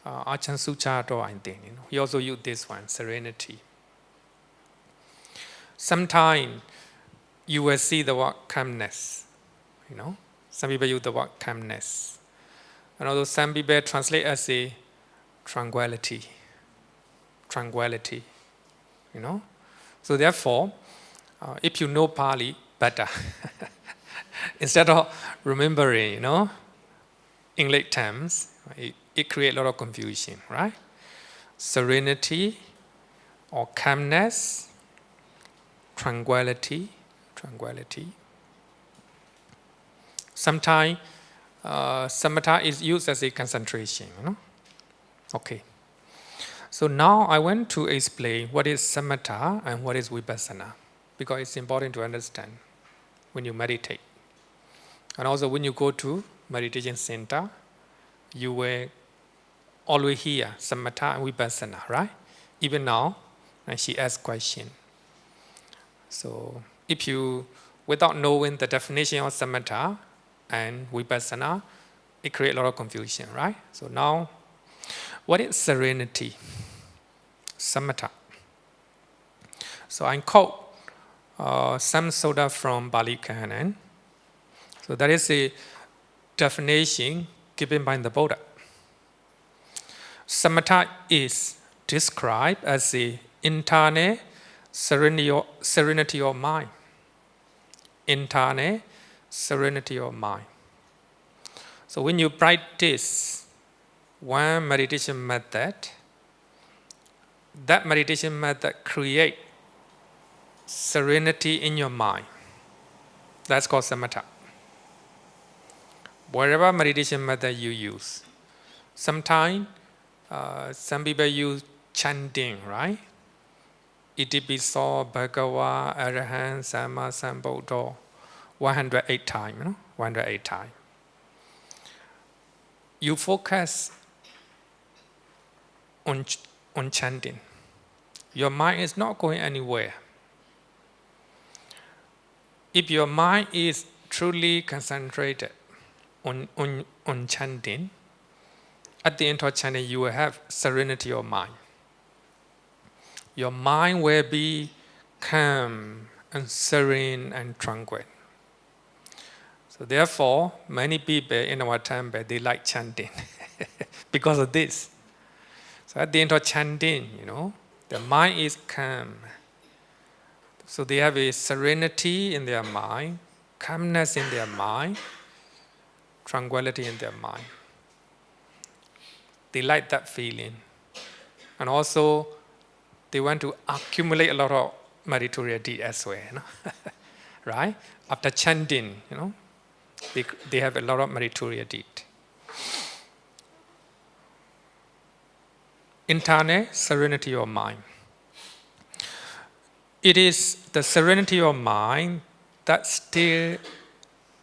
Ajahn Suchado, I think. He also used this one, serenity. Sometimes you will see the word calmness. Some people use the word calmness. And although some people translate as a tranquility. So therefore, if you know Pali better, instead of remembering, English terms, it creates a lot of confusion, right? Serenity or calmness, tranquility. Sometimes samatha is used as a concentration, Okay. So now I want to explain what is samatha and what is vipassana, because it's important to understand when you meditate. And also when you go to meditation center, you will always hear samatha and vipassana, right? Even now, and she asks question. So if you, without knowing the definition of samatha and vipassana, it creates a lot of confusion, right? So now, what is serenity? Samatha. So I quote some sutta from Bali Canon. So that is a definition given by the Buddha. Samatha is described as the internal serenity of mind. Internal serenity of mind. So when you practice one meditation method, that meditation method creates serenity in your mind. That's called samatha. Whatever meditation method you use. Sometimes some people use chanting, right? Itipiso Bhagava Arahant Sama Sambuddho 108 times, 108 times. You focus on chanting. Your mind is not going anywhere. If your mind is truly concentrated on chanting, at the end of chanting, you will have serenity of mind. Your mind will be calm and serene and tranquil. So therefore, many people in our temple, they like chanting because of this. So at the end of chanting, the mind is calm. So they have a serenity in their mind, calmness in their mind, tranquility in their mind. They like that feeling. And also, they want to accumulate a lot of meritorious deeds as well. Right? After chanting, they have a lot of meritorious deeds. Internal serenity of mind. It is the serenity of mind that still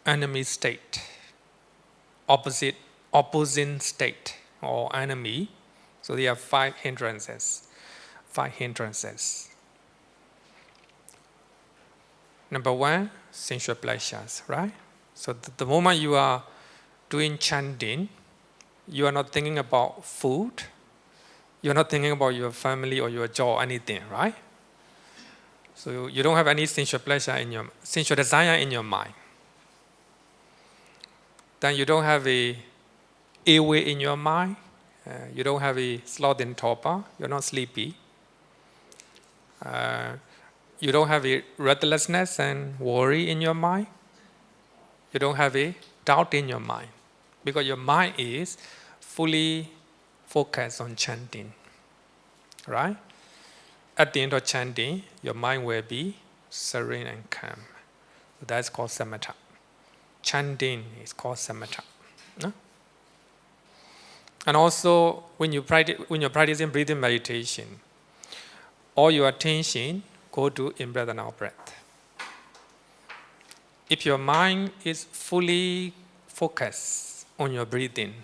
enemy state, opposing state or enemy. So there are 5 hindrances. 5 hindrances. Number 1, sensual pleasures, right? So the moment you are doing chanting, you are not thinking about food, you are not thinking about your family or your job or anything, right? So you don't have any sensual pleasure in your sensual desire in your mind. Then you don't have a airway in your mind. You don't have a sloth in torpor. You're not sleepy. You don't have a restlessness and worry in your mind. You don't have a doubt in your mind. Because your mind is fully focused on chanting. Right? At the end of chanting, your mind will be serene and calm. So that's called samatha. Chanting is called samatha. No? And also, when you're practicing breathing meditation, all your attention go to in-breath and out-breath. If your mind is fully focused on your breathing,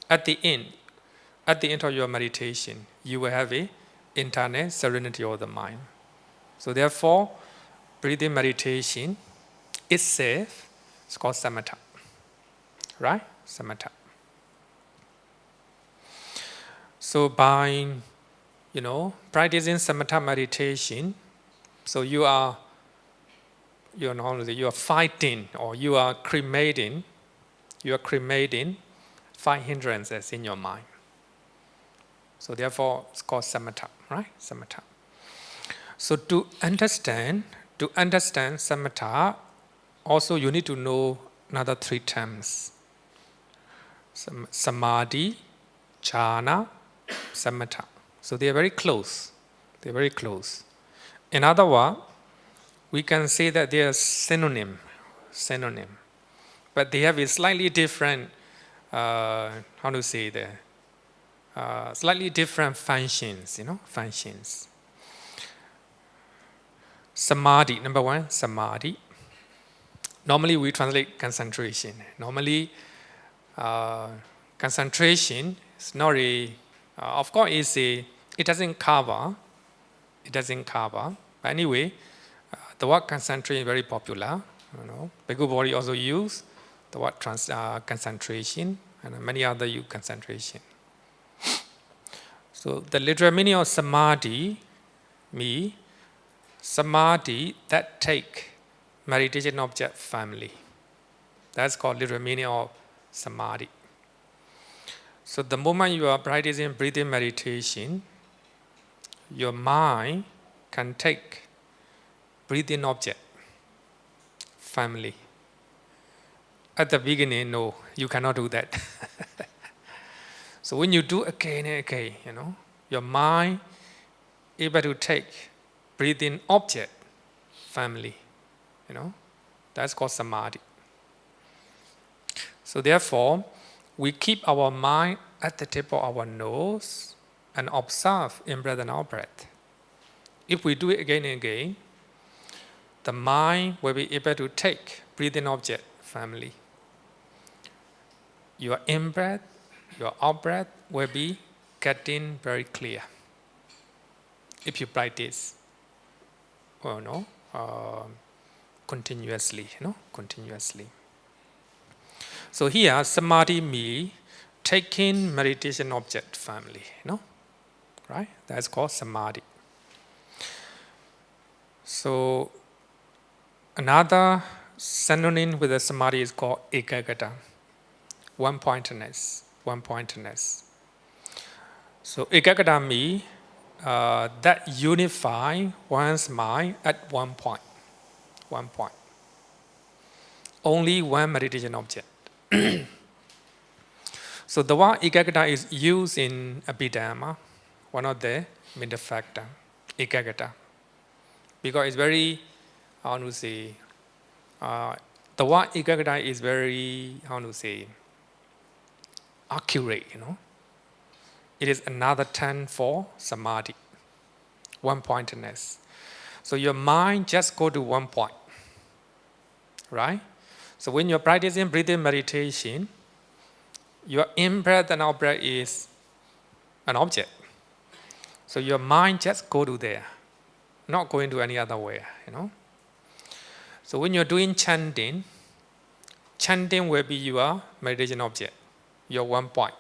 at the end of your meditation, you will have a internal serenity of the mind. So therefore, breathing meditation itself is called samatha. Right? Samatha. So by practicing samatha meditation, so you are fighting or you are cremating 5 hindrances in your mind. So therefore, it's called samatha, right? Samatha. So to understand samatha, also you need to know another 3 terms: samadhi, jhana, samatha. So they are very close. They're very close. In other words, we can say that they are synonym, but they have a slightly different, slightly different functions, functions. Samadhi, number 1, samadhi. Normally we translate concentration. Normally, concentration is not of course, it doesn't cover. But anyway, the word concentration is very popular. Bhikkhu Bodhi also use the word concentration, and many other use concentration. So the literal meaning of samadhi means samadhi that take meditation object family. That's called literal meaning of samadhi. So the moment you are practicing breathing meditation, your mind can take breathing object family. At the beginning, no, you cannot do that. So when you do again and again, your mind able to take breathing object family. That's called samadhi. So therefore, we keep our mind at the tip of our nose and observe in-breath and out-breath. If we do it again and again, the mind will be able to take breathing object family. Your in-breath, your out-breath will be getting very clear. If you practice, continuously, continuously. So here, samadhi means taking meditation object family, right? That's called samadhi. So another synonym with the samadhi is called ekaggata, one-pointedness. So ekaggata means that unify one's mind at one point. Only one meditation object. So the word ekaggata is used in Abhidhamma, one of the middle factor, ekaggata. Because it's very, the word ekaggata is very, accurate, It is another term for samadhi, one-pointedness. So your mind just go to one point, right? So when you're practicing breathing meditation, your in-breath and out-breath is an object. So your mind just go to there, not going to any other way, So when you're doing chanting will be your meditation object, your one point.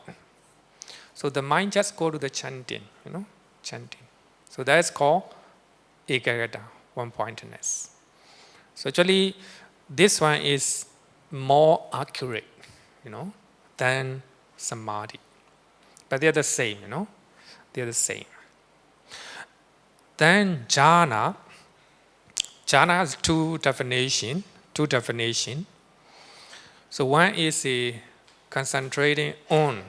So the mind just go to the chanting, chanting. So that's called ekaggata, one-pointedness. So actually, this one is more accurate, than samadhi. But they're the same, they're the same. Then jhana has two definitions. So one is concentrating on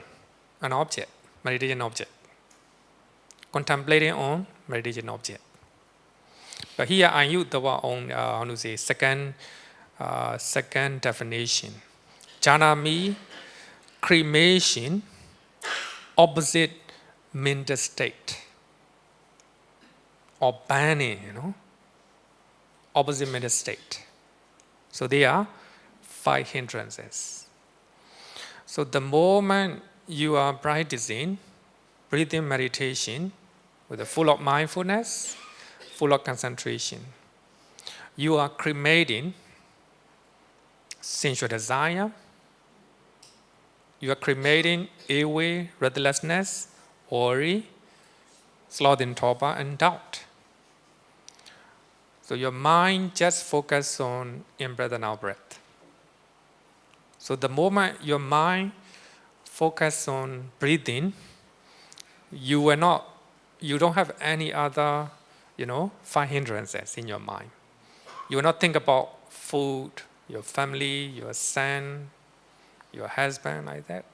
an object, meditation object, contemplating on meditation object. But here I use the word on, second definition. Jhana means cremation, opposite mental state, or banning, opposite mental state. So they are 5 hindrances. So the moment you are practicing breathing meditation with a full of mindfulness, full of concentration, you are cremating sensual desire, you are cremating airway, restlessness, worry, sloth and torpor, and doubt. So your mind just focuses on in-breath and out-breath. So the moment your mind focuses on breathing, you don't have any other, 5 hindrances in your mind. You will not think about food, your family, your son, your husband, like that.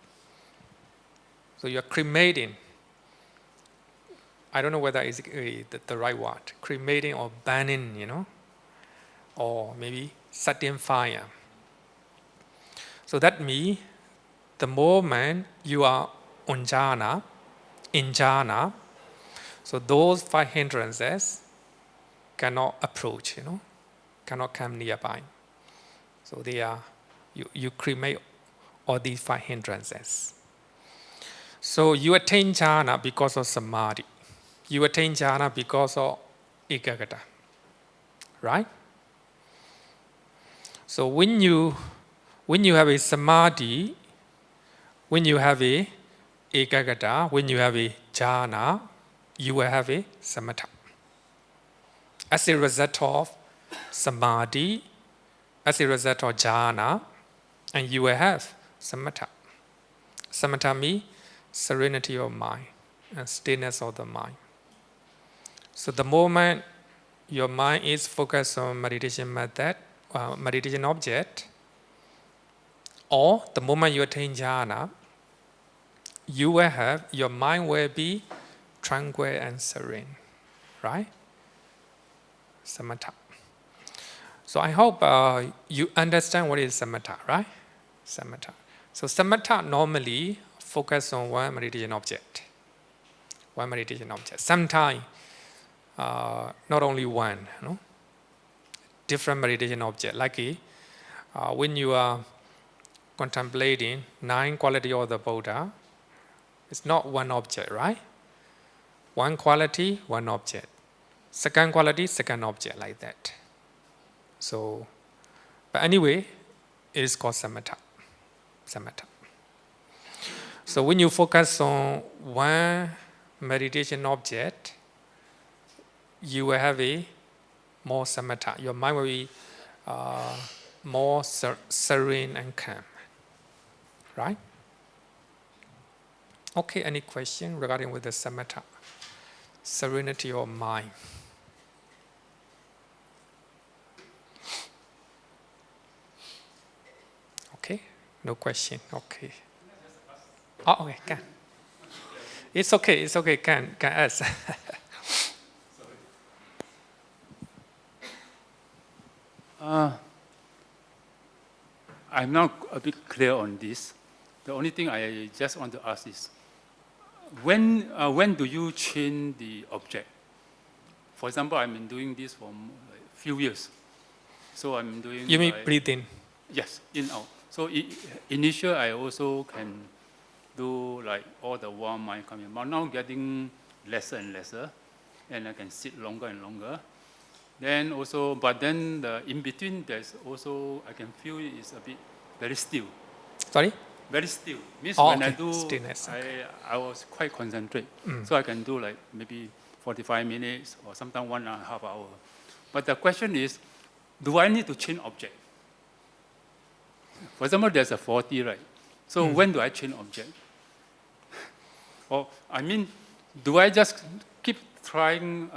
So you're cremating. I don't know whether it's the right word. Cremating or burning, or maybe setting fire. So that means the moment you are on jhana, in jhana, so those 5 hindrances cannot approach, cannot come nearby. So you cremate all these 5 hindrances. So you attain jhana because of samadhi. You attain jhana because of ekaggata, right? So when you have a samadhi, when you have a ekaggata, when you have a jhana, you will have a samatha. As a result of samadhi, as a result of jhana, and you will have samatha. Samatha means serenity of mind and stillness of the mind. So the moment your mind is focused on meditation method, meditation object, or the moment you attain jhana, your mind will be tranquil and serene, right? Samatha. So I hope you understand what is samatha, right? Samatha. So samatha normally focus on one meditation object. One meditation object. Sometimes not only one, different meditation object. Like when you are contemplating 9 qualities of the Buddha, it's not one object, right? One quality, one object. Second quality, second object, like that. So, but anyway, it is called samatha. Samatha. So when you focus on one meditation object, you will have a more samatha. Your mind will be more serene and calm. Right? Okay, any question regarding with the samatha? Serenity of mind. Okay, no question. Okay. Oh, okay, can. It's okay, can ask. I'm not a bit clear on this. The only thing I just want to ask is, when do you change the object? For example, I've been doing this for a few years. So I'm doing. You mean breathing? Yes, in out. So initial, I also can do like all the warm mind coming, but now getting lesser and lesser, and I can sit longer and longer. Then also, but then the in between, there's also I can feel it is a bit very still. Sorry? Very still. Means when I do, stillness, okay. I was quite concentrate. So I can do like maybe 45 minutes or sometimes 1.5 hours. But the question is, do I need to change object? For example, there's a 40, right? So when do I change object? Or, I mean, do I just keep trying,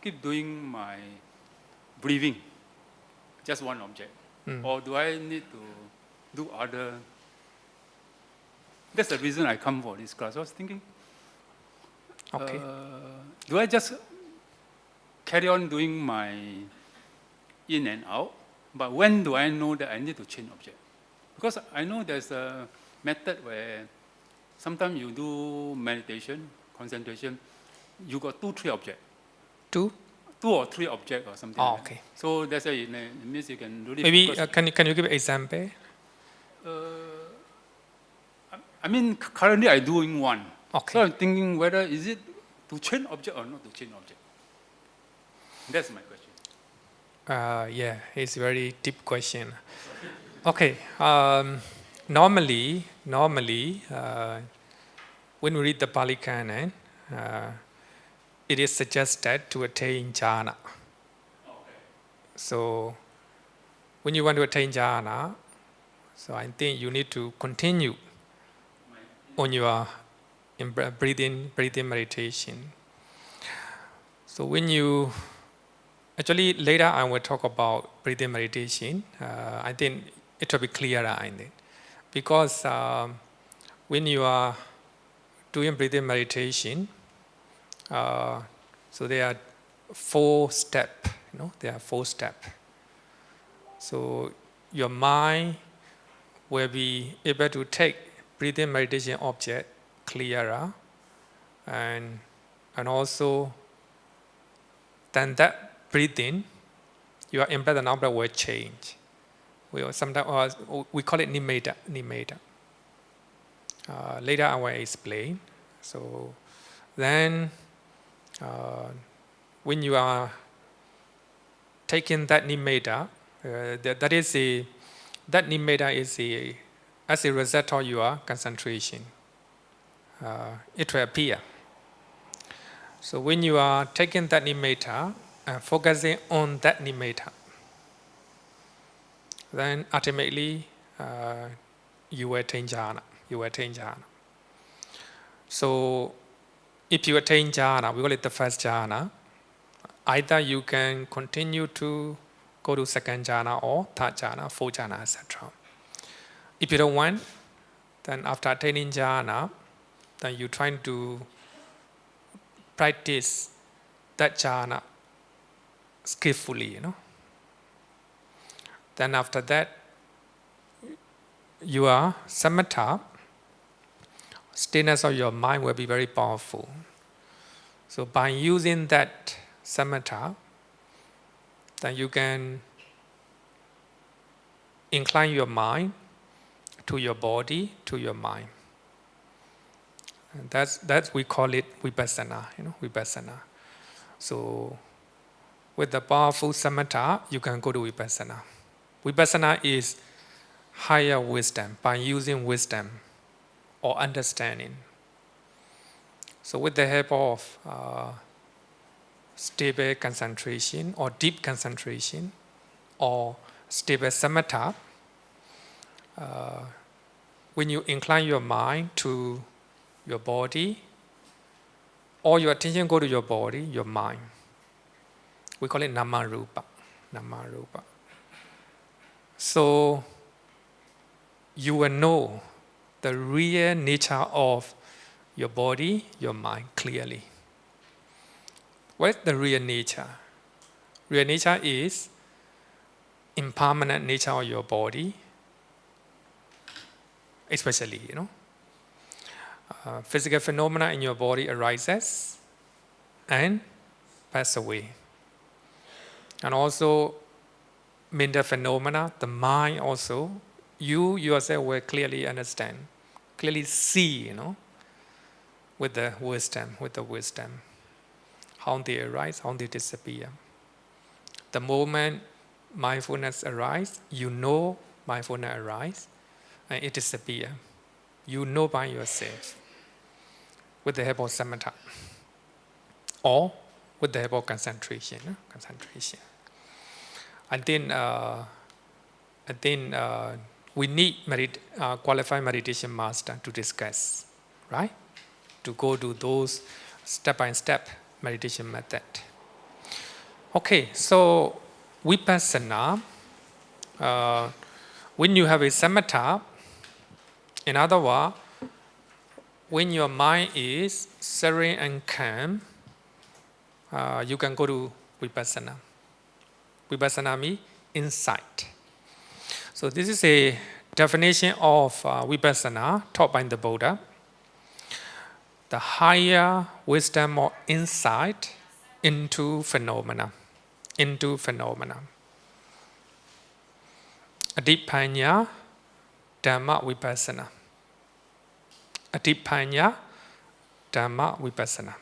keep doing my breathing, just one object? Or do I need to do other? That's the reason I come for this class. I was thinking, Okay. do I just carry on doing my in and out? But when do I know that I need to change object? Because I know there's a method where sometimes you do meditation, concentration, you got 2, 3 objects. 2? 2 or 3 objects or something. Oh, like that. okay. So that's why it means you can really Maybe focus. can you give an example? I mean, currently I'm doing one. Okay. So I'm thinking whether is it to change object or not to change object. That's my question. Yeah, it's a very deep question. Okay. Normally, when we read the Pali Canon, it is suggested to attain jhana. So, when you want to attain jhana, so I think you need to continue on your breathing meditation. So when you actually later I will talk about breathing meditation. I think it will be clearer. I think because when you are doing breathing meditation, so there are 4 steps. There are 4 steps. So your mind will be able to take breathing meditation object clearer, and also then that breathing, your in-breath and out-breath will change. We call it nimitta. Later I will explain. So then, when you are taking that nimitta, that nimitta is as a result of your concentration. It will appear. So when you are taking that nimitta and focusing on that nimitta, then ultimately you will attain jhana. So if you attain jhana, we call it the first jhana, either you can continue to go to second jhana or third jhana, fourth jhana, etc. If you don't want, then after attaining jhana, then you try to practice that jhana skillfully, Then after that, your samatha, stillness of your mind will be very powerful. So by using that samatha, then you can incline your mind to your body, to your mind. And that's we call it vipassana, vipassana. So with the powerful samatha, you can go to vipassana. Vipassana is higher wisdom, by using wisdom or understanding. So with the help of stable concentration or deep concentration or stable samatha, when you incline your mind to your body, or your attention go to your body, your mind, we call it nama-rupa. So you will know the real nature of your body, your mind clearly. What is the real nature? Real nature is impermanent nature of your body, especially, physical phenomena in your body arises and pass away. And also mental phenomena, the mind also, you yourself will clearly understand, clearly see, with the wisdom, how they arise, how they disappear. The moment mindfulness arises, you know mindfulness arises, and it disappears. You know by yourself with the help of samatha or with the help of concentration. I think we need qualified meditation master to discuss, right? To go to those step-by-step meditation method. Okay, so vipassana, when you have a samatha, in other words, when your mind is serene and calm, you can go to vipassana. Vipassana means insight. So this is a definition of vipassana taught by the Buddha. The higher wisdom or insight into phenomena. Adipanya Dhamma Vipassana. Adipanya Dhamma Vipassana.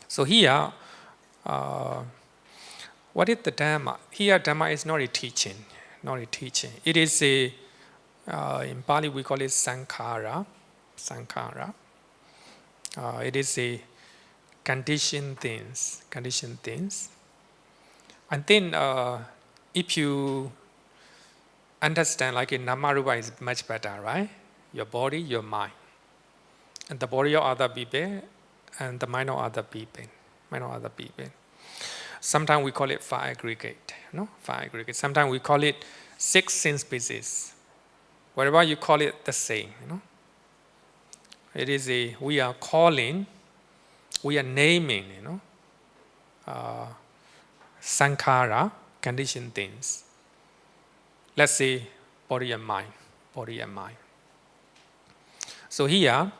So here, what is the Dhamma? Here, Dhamma is not a teaching. It is a, in Pali we call it Sankhara. It is a conditioned things. And then if you understand, like in Namarupa is much better, right? Your body, your mind. And the body of other people, and the mind of other people. Sometimes we call it five aggregate. Sometimes we call it six sense bases. Whatever you call it, the same. It is we are naming, sankhara, conditioned things. Let's say body and mind. So here,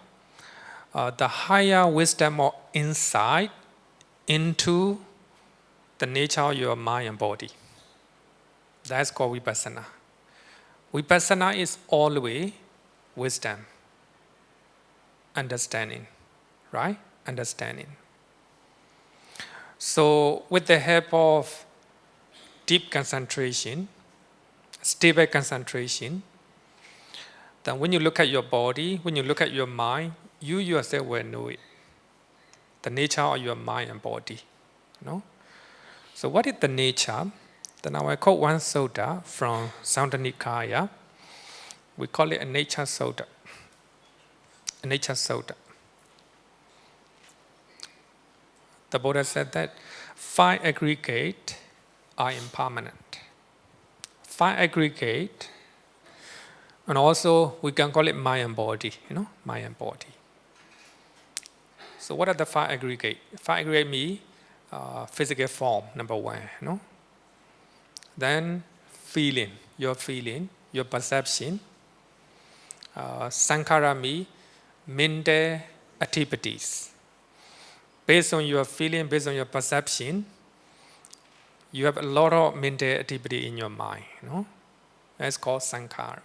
the higher wisdom or insight into the nature of your mind and body. That's called vipassana. Vipassana is always wisdom, understanding, right? Understanding. So with the help of deep concentration, stable concentration, then when you look at your body, when you look at your mind, you yourself will know it. The nature of your mind and body. So what is the nature? Then I will quote one sutta from Sutta Nikaya. We call it a nature sutta. The Buddha said that five aggregate are impermanent. Five aggregate, and also we can call it mind and body, mind and body. So what are the five aggregate? Five aggregate means physical form, number one, Then feeling, your perception. Sankhara means mental activities. Based on your feeling, based on your perception, you have a lot of mental activity in your mind, That's called sankhara.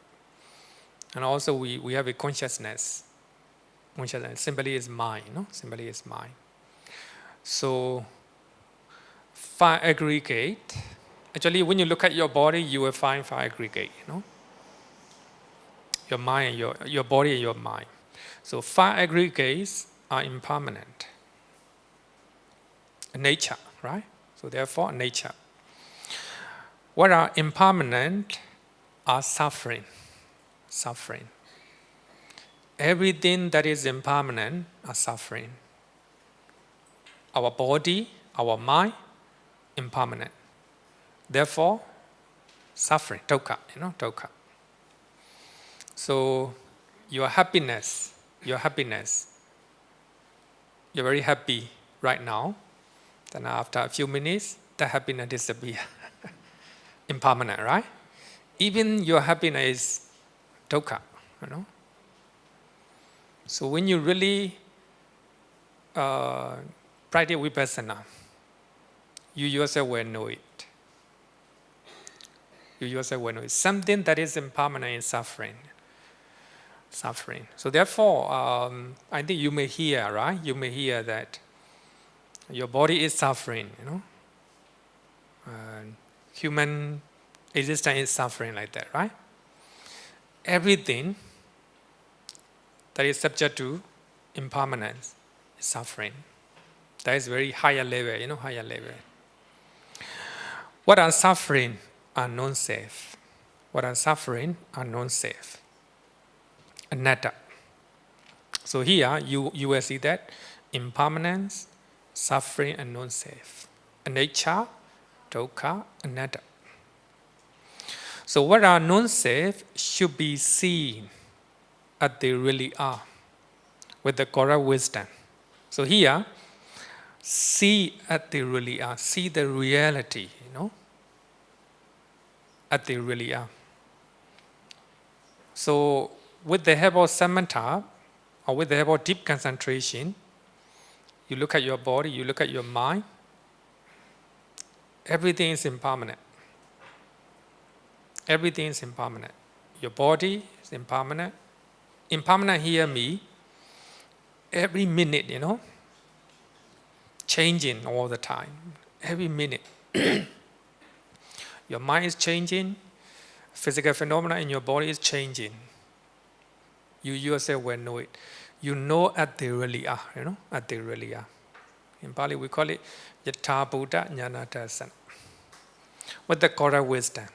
And also we have a consciousness. Simply is mind, Simply is mind. So five aggregate. Actually, when you look at your body, you will find five aggregate, Your mind, your body and your mind. So five aggregates are impermanent. Nature, right? So therefore, nature. What are impermanent are suffering. Everything that is impermanent are suffering. Our body, our mind, impermanent. Therefore, suffering, dukkha, dukkha. So your happiness, you're very happy right now. Then after a few minutes, the happiness disappears. Impermanent, right? Even your happiness is dukkha, So when you really practice vipassana, you yourself will know it. Something that is impermanent is suffering. So therefore, I think you may hear, right? You may hear that your body is suffering, human existence is suffering like that, right? Everything that is subject to impermanence is suffering. That is very higher level, higher level. What are suffering are non-safe. What are suffering are non-safe. Anatta. So here you will see that impermanence, suffering, and non-safe. Anicca, dukkha, anatta. So what are non-safe should be seen as they really are with the correct wisdom. So here, see as they really are. See the reality, as they really are. So with the help of samatha, or with the help of deep concentration, you look at your body, you look at your mind, everything is impermanent. Everything is impermanent. Your body is impermanent. Impermanent here means every minute, changing all the time. Every minute. Your mind is changing. Physical phenomena in your body is changing. You yourself will know it. You know as they really are, as they really are. In Pali we call it Yatha Buddha Jnanatasana. With the correct wisdom.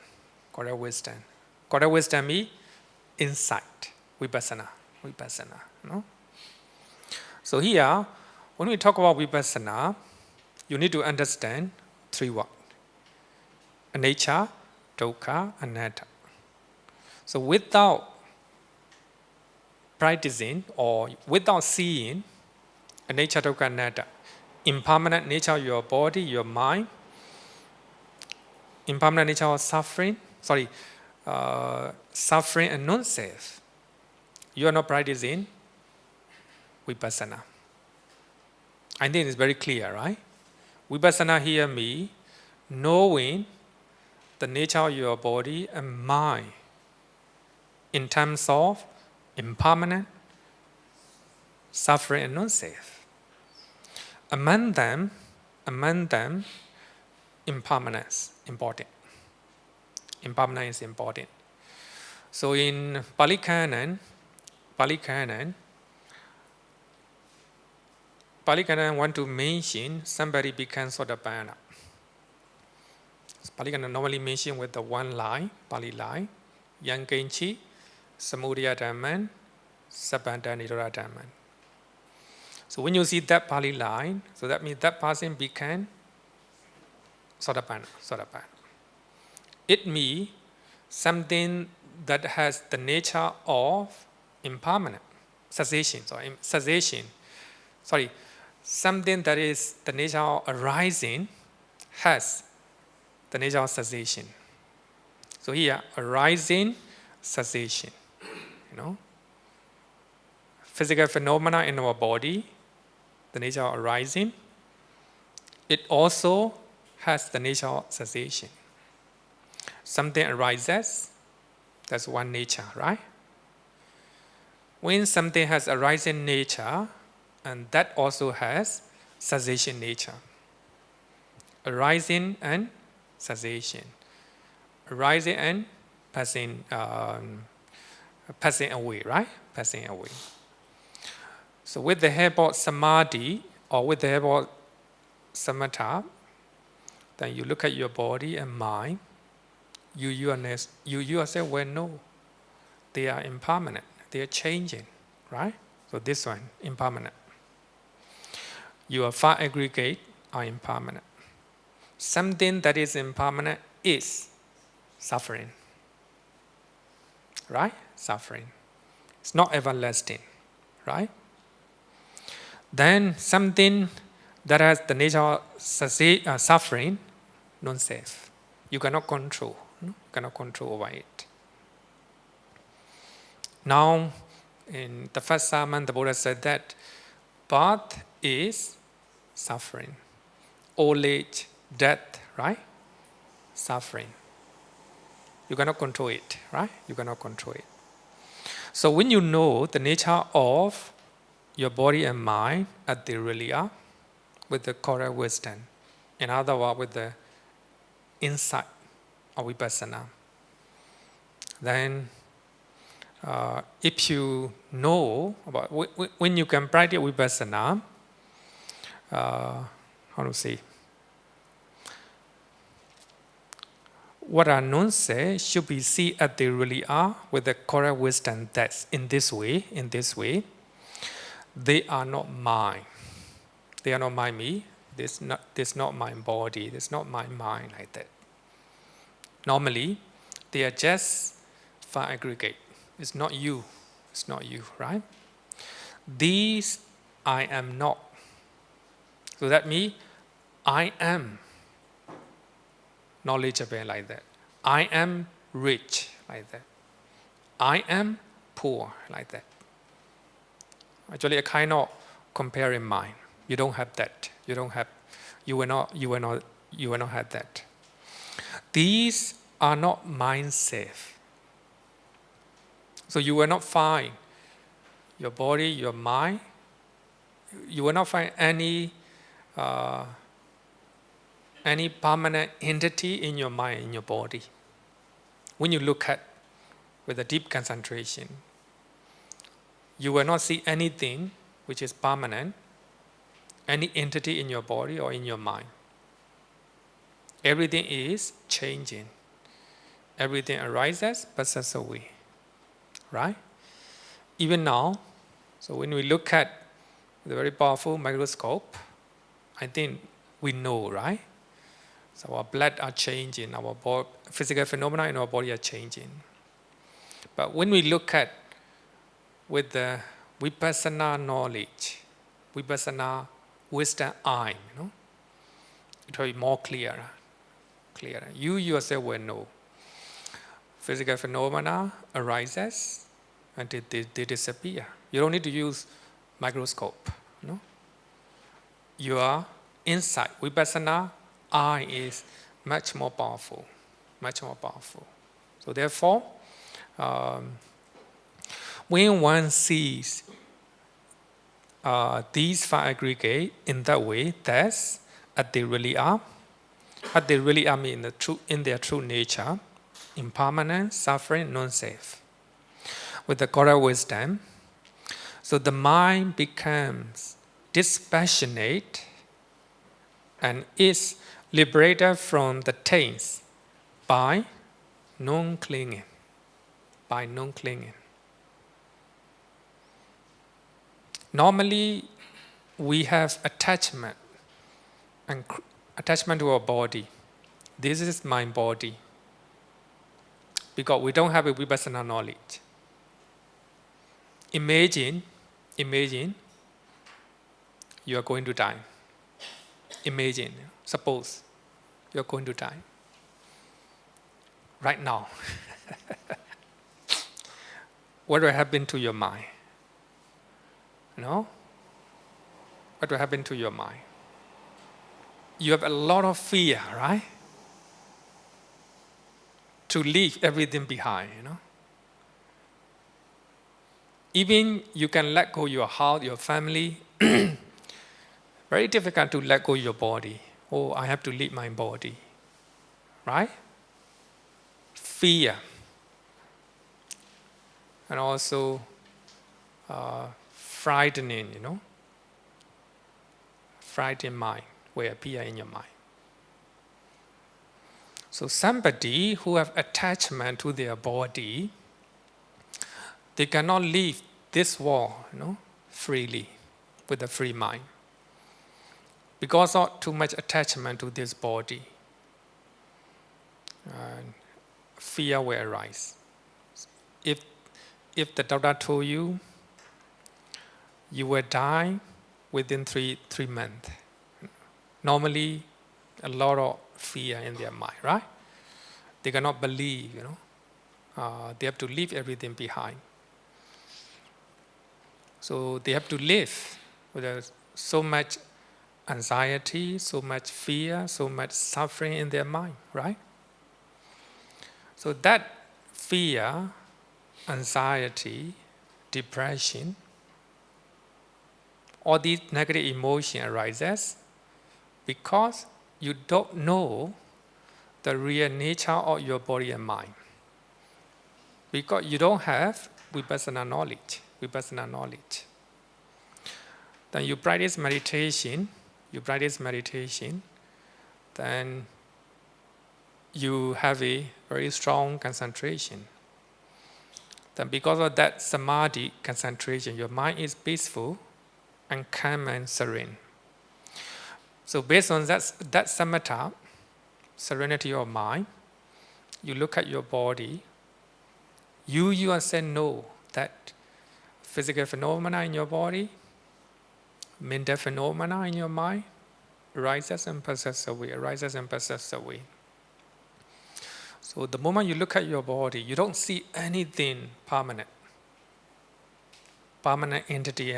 Correct wisdom. Correct wisdom means insight. Vipassana. So here, when we talk about vipassana, you need to understand three words. Anicca, dukkha, anatta. So without practicing or without seeing anicca, dukkha, anatta, impermanent nature of your body, your mind, impermanent nature of suffering and non-safe, you are not practicing vipassana. I think it's very clear, right? Vipassana here means knowing the nature of your body and mind in terms of impermanent, suffering, and non-safe. Among them, impermanence important. Impermanence is important. So in Pali Canon want to mention somebody becomes Sotapanna. Pali Canon normally mention with the one line, Pali line, Yankenchi, Samudaya Dhamman, Sabbanta Nirodha Dhamman. So when you see that Pali line, so that means that person became Sotapanna. It means something that has the nature of impermanent, cessation. Something that is the nature of arising has the nature of cessation. So here, arising, cessation. Physical phenomena in our body, the nature of arising, it also has the nature of cessation. Something arises, that's one nature, right? When something has arising nature, and that also has cessation nature. Arising and cessation. Arising and passing away, right? Passing away. So with the help of samadhi or with the help of samatha, then you look at your body and mind, you yourself will know they are impermanent, they are changing, right? So this one, impermanent. Your five aggregate are impermanent. Something that is impermanent is suffering, right? Suffering. It's not everlasting, right? Then something that has the nature of suffering, non-safe. You cannot control. You cannot control over it. Now, in the first sermon, the Buddha said that birth is suffering. Old age, death, right? Suffering. You cannot control it, right? You cannot control it. So when you know the nature of your body and mind as they really are, with the correct wisdom, in other words, with the insight of vipassana, then if you know about when you can practice vipassana, how to say? what are non-self should be seen as they really are with the correct wisdom that in this way, they are not mine. They are not my me. This not my body. This not my mind like that. Normally, they are just far aggregate. It's not you. It's not you, right? These I am not. So that means I am knowledgeable like that. I am rich like that. I am poor like that. Actually, a kind of comparing mind. You don't have that. You don't have. You will not have that. These are not mind safe. So you will not find your body, your mind. You will not find any permanent entity in your mind, in your body. When you look at with a deep concentration, you will not see anything which is permanent, any entity in your body or in your mind. Everything is changing. Everything arises, passes away. Right? Even now, so when we look at the very powerful microscope, I think we know, right? So our blood are changing, our physical phenomena in our body are changing. But when we look at with the vipassana knowledge, vipassana wisdom eye, it will be more clearer. You yourself will know. Physical phenomena arises and they disappear. You don't need to use microscope. Your insight, vipassana eye is much more powerful. So therefore, when one sees these five aggregate in that way, that's as they really are. As they really are mean in their true nature, impermanent, suffering, non-self. With the correct wisdom, so the mind becomes dispassionate and is liberated from the taints by non-clinging. Normally, we have attachment to our body. This is my body. Because we don't have a vipassana knowledge. Imagine you are going to die. Suppose you are going to die. Right now. What will happen to your mind? What will happen to your mind? You have a lot of fear, right? To leave everything behind, Even you can let go your heart, your family. Very difficult to let go your body. Oh, I have to leave my body. Right? Fear. And also frightening, Frightened mind will appear in your mind. So somebody who have attachment to their body, they cannot leave this world, freely, with a free mind. Because of too much attachment to this body, fear will arise. If the doctor told you, you will die within three months, normally a lot of fear in their mind, right? They cannot believe, they have to leave everything behind. So they have to live with so much anxiety, so much fear, so much suffering in their mind, right? So that fear, anxiety, depression, all these negative emotions arises because you don't know the real nature of your body and mind. Because you don't have vipassana knowledge. Then you practice meditation, then you have a very strong concentration. Then because of that samadhi concentration, your mind is peaceful and calm and serene. So based on that samatha, serenity of mind, you look at your body, you yourself know that physical phenomena in your body, mental phenomena in your mind, arises and passes away, arises and passes away. So the moment you look at your body, you don't see anything permanent entity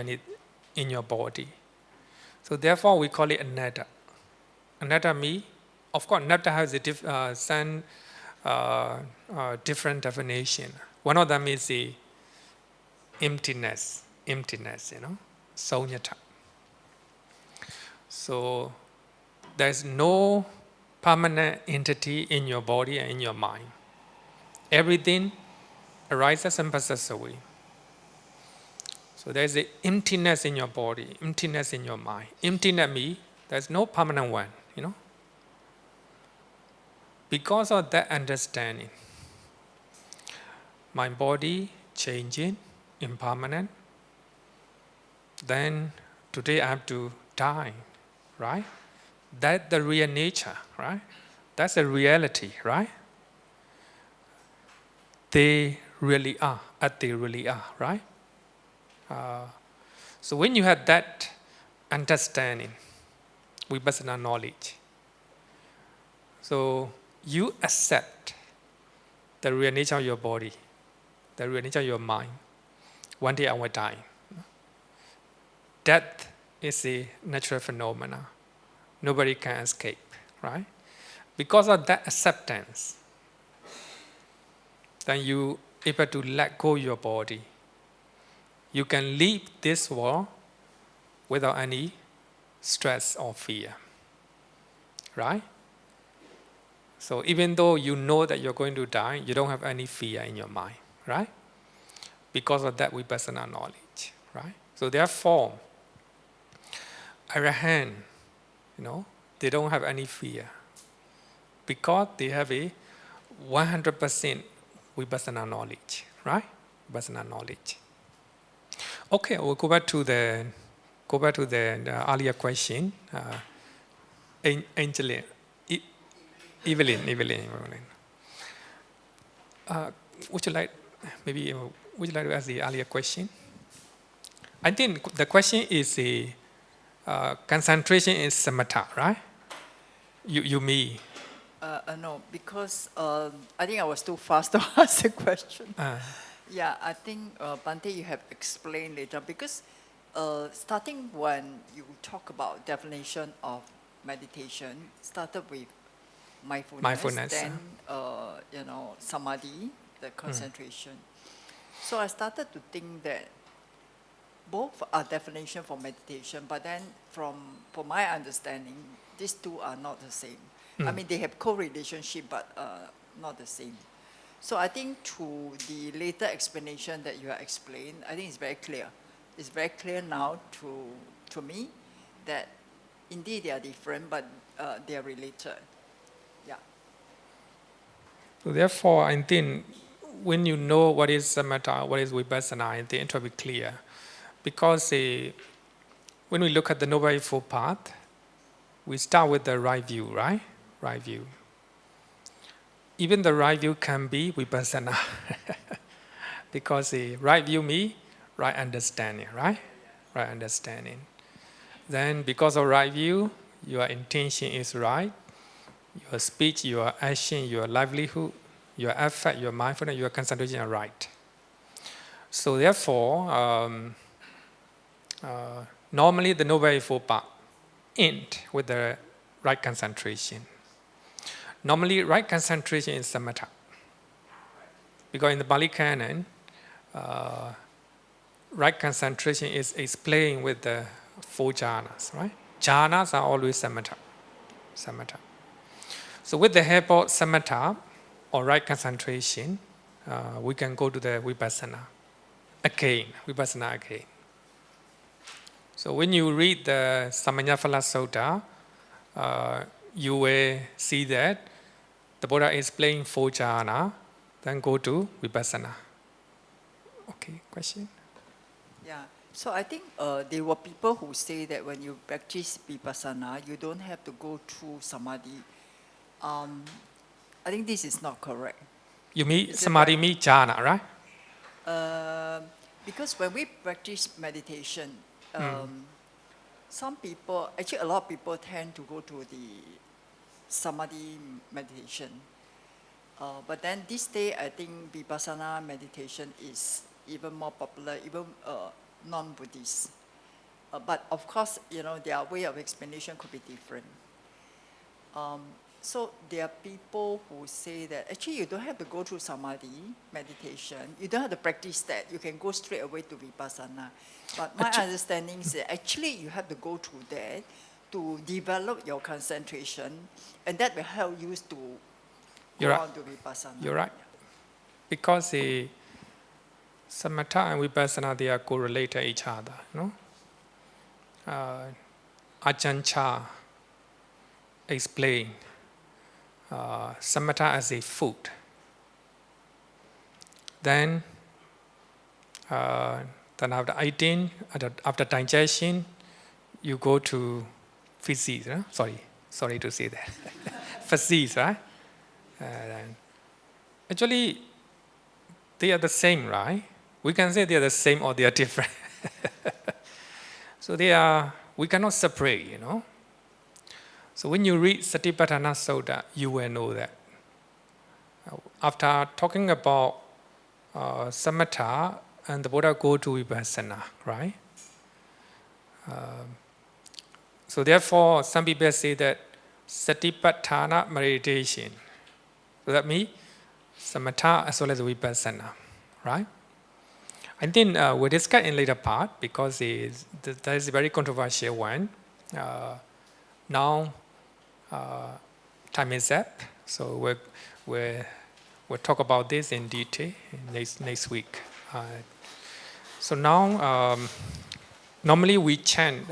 in your body. So therefore we call it anatta. Anatta means, of course, anatta has a different definition. One of them is the emptiness, sunyata. So there's no permanent entity in your body and in your mind. Everything arises and passes away. So there's the emptiness in your body, emptiness in your mind. Emptiness means there's no permanent one, Because of that understanding, my body changing, impermanent, then today I have to die, right? That's the real nature, right? That's the reality, right? They really are, as they really are, right? So when you have that understanding, vipassana knowledge, so you accept the real nature of your body, the real nature of your mind. One day I will die. Death is a natural phenomena. Nobody can escape, right? Because of that acceptance, then you able to let go your body. You can leave this world without any stress or fear, right? So even though you know that you're going to die, you don't have any fear in your mind, right? Because of that vipassana knowledge, right? So therefore, arahant, they don't have any fear because they have a 100% vipassana knowledge, right? Vipassana knowledge. Okay, we'll go back to the earlier question. Angeline, Evelyn. Would you like to ask the earlier question? I think the question is the concentration is samatha, right? You mean? No, because I think I was too fast to ask the question. Yeah, I think Bhante, you have explained later because starting when you talk about definition of meditation, started with mindfulness. Then samadhi, the concentration. So I started to think that both are definition for meditation, but then from my understanding, these two are not the same. I mean, they have co-relationship, but not the same. So I think through the later explanation that you have explained, I think it's very clear. It's very clear now to me that indeed they are different, but they are related. Yeah. So therefore, I think when you know what is samatha, what is vipassana, I think it will be clear. Because when we look at the Noble Eightfold Path, we start with the right view, right? Right view. Even the right view can be vipassana. Because the right view means right understanding, right? Right understanding. Then because of right view, your intention is right. Your speech, your action, your livelihood, your effort, your mindfulness, your concentration are right. So therefore, normally the Noble Eightfold Path end with the right concentration. Normally, right concentration is samatha. Because in the Pali Canon, right concentration is explained with the 4 jhanas, right? Jhanas are always samatha. So with the help of samatha, or right concentration, we can go to the vipassana again. So when you read the Samanyaphala Sutta, you will see that the Buddha explained 4 jhana, then go to vipassana. Okay, question? Yeah. So I think there were people who say that when you practice vipassana, you don't have to go through samadhi. I think this is not correct. You mean Is it samadhi right? means jhana, right? Because when we practice meditation, some people, actually a lot of people tend to go to the samadhi meditation. But then this day, I think vipassana meditation is even more popular, even non-Buddhist. But of course, their way of explanation could be different. So there are people who say that actually you don't have to go through samadhi meditation. You don't have to practice that. You can go straight away to vipassana. But my understanding is that actually you have to go through that to develop your concentration, and that will help you to go You're right. on to vipassana. You're right. Because the samatha and vipassana, they are correlated each other. No? Ajahn Chah explained samatha as a food. Then after eating, after digestion, you go to feces. Huh? Sorry to say that. Feces, right? Actually, they are the same, right? We can say they are the same or they are different. So we cannot separate, So when you read Satipatthana Sutta, you will know that. After talking about samatha, and the Buddha go to vipassana, right? So therefore, some people say that Satipatthana meditation. So that means samatha as well as vipassana, right? I think we'll discuss in later part because that is a very controversial one. Now, time is up, so we'll talk about this in detail next week. So now, normally we chant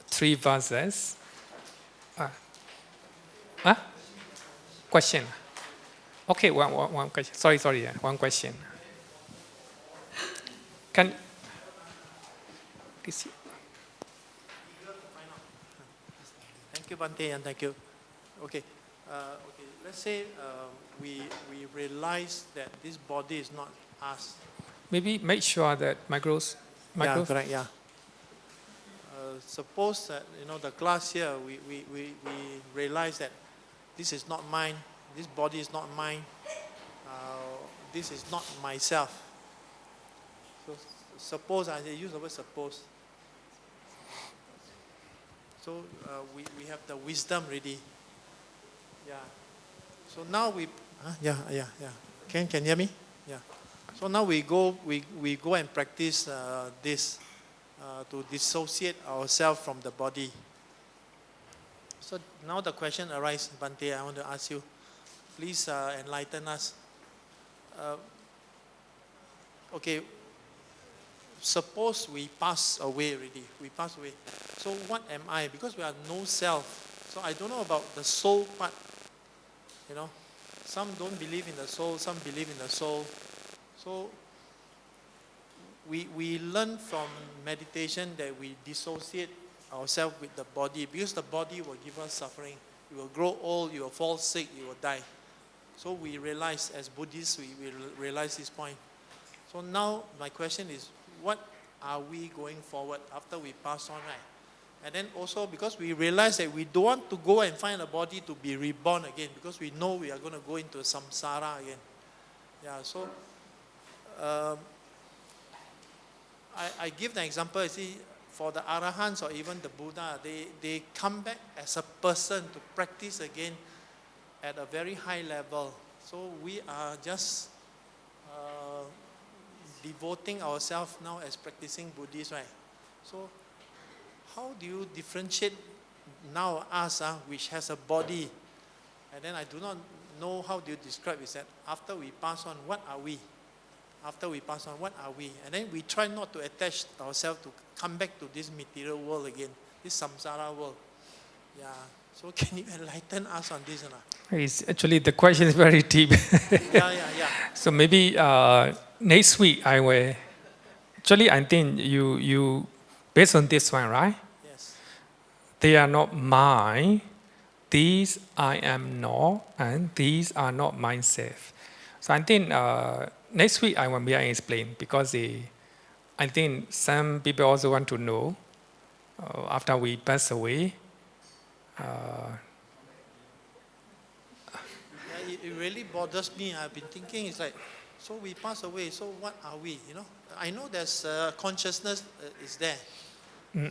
3 verses. Question? Okay, one question. Sorry, one question. Can this? Thank you, Bhante, and thank you. Okay, let's say we realize that this body is not us. Maybe make sure that micro. Yeah, correct, yeah. Suppose that, the class here, we realize that this is not mine, this body is not mine, this is not myself. So suppose, I use the word suppose. So we have the wisdom ready. Yeah. So now yeah. Can you hear me? Yeah. So now we go and practice this to dissociate ourselves from the body. So now the question arises, Bhante, I want to ask you, please enlighten us. Okay, suppose we pass away already. We pass away. So what am I? Because we are no self. So I don't know about the soul part. Some don't believe in the soul, some believe in the soul. So we learn from meditation that we dissociate ourselves with the body, because the body will give us suffering. You will grow old, you will fall sick, you will die. So we realize, as Buddhists, we realize this point. So now my question is, what are we going forward after we pass on, right? And then also, because we realize that we don't want to go and find a body to be reborn again, because we know we are going to go into samsara again. Yeah, so I give the example, you see, for the Arahants or even the Buddha, they come back as a person to practice again at a very high level. So we are just devoting ourselves now as practicing Buddhists, right? So how do you differentiate now us, which has a body, and then I do not know how do you describe it, that after we pass on, what are we? After we pass on, what are we? And then we try not to attach ourselves to come back to this material world again, this samsara world. Yeah. So can you enlighten us on this or not? It's actually the question is very deep. Yeah. So maybe next week I will. Actually, I think you based on this one, right? Yes. They are not mine. These I am not, and these are not myself. So I think next week I will be able to explain because I think some people also want to know after we pass away. Yeah, it really bothers me. I've been thinking, it's like, so we pass away, so what are we? You know, I know there's consciousness is there. So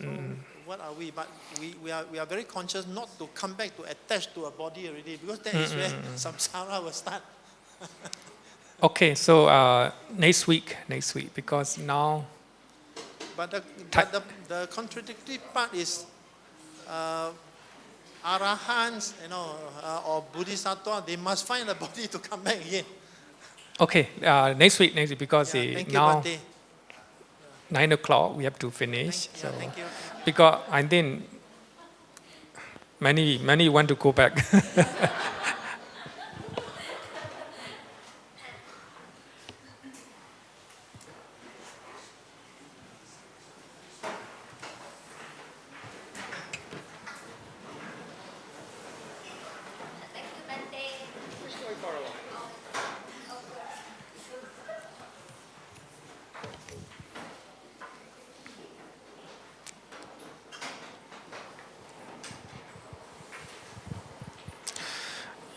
what are we? But we are very conscious not to come back to attach to a body already, because that is where samsara will start. Okay, so next week, because now. But the contradictory part is arahants, you know, or bodhisattva, they must find a body to come back again. Okay, next week, because Thank you, now Bhante. 9 o'clock we have to finish. Thank you. Because I think many want to go back.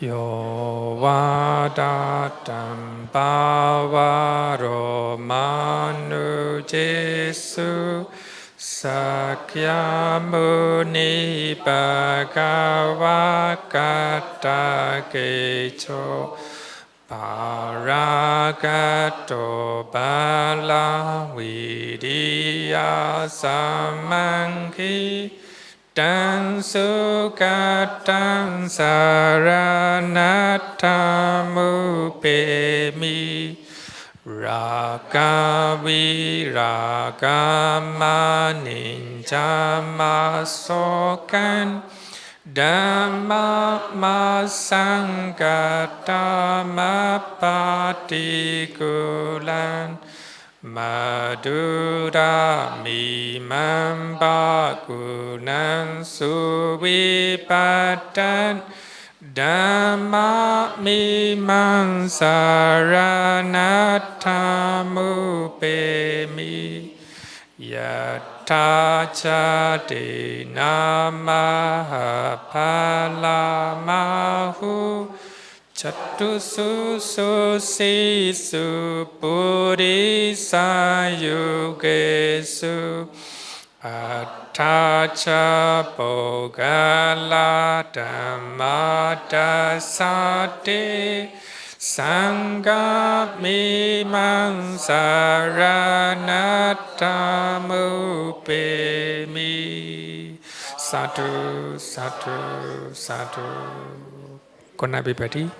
Yo vadatam bhavaro manu jesu sakyamuni bhagavakata kecho paragato bala vidiya samanghi Tan sukatan saranatamu pemi Raga viraga maninjama sokan Dhamma masangkatama patikulan Madura mimamba kunan suvipadan Dhamma mimang saranatamu pemi Yata jati namaha palamahu Chatu susisu purisa yugesu Attacha pogala dhammata sate Sangha mimang saranatamu pemi Sadhu, sadhu, sadhu. Good night, everybody.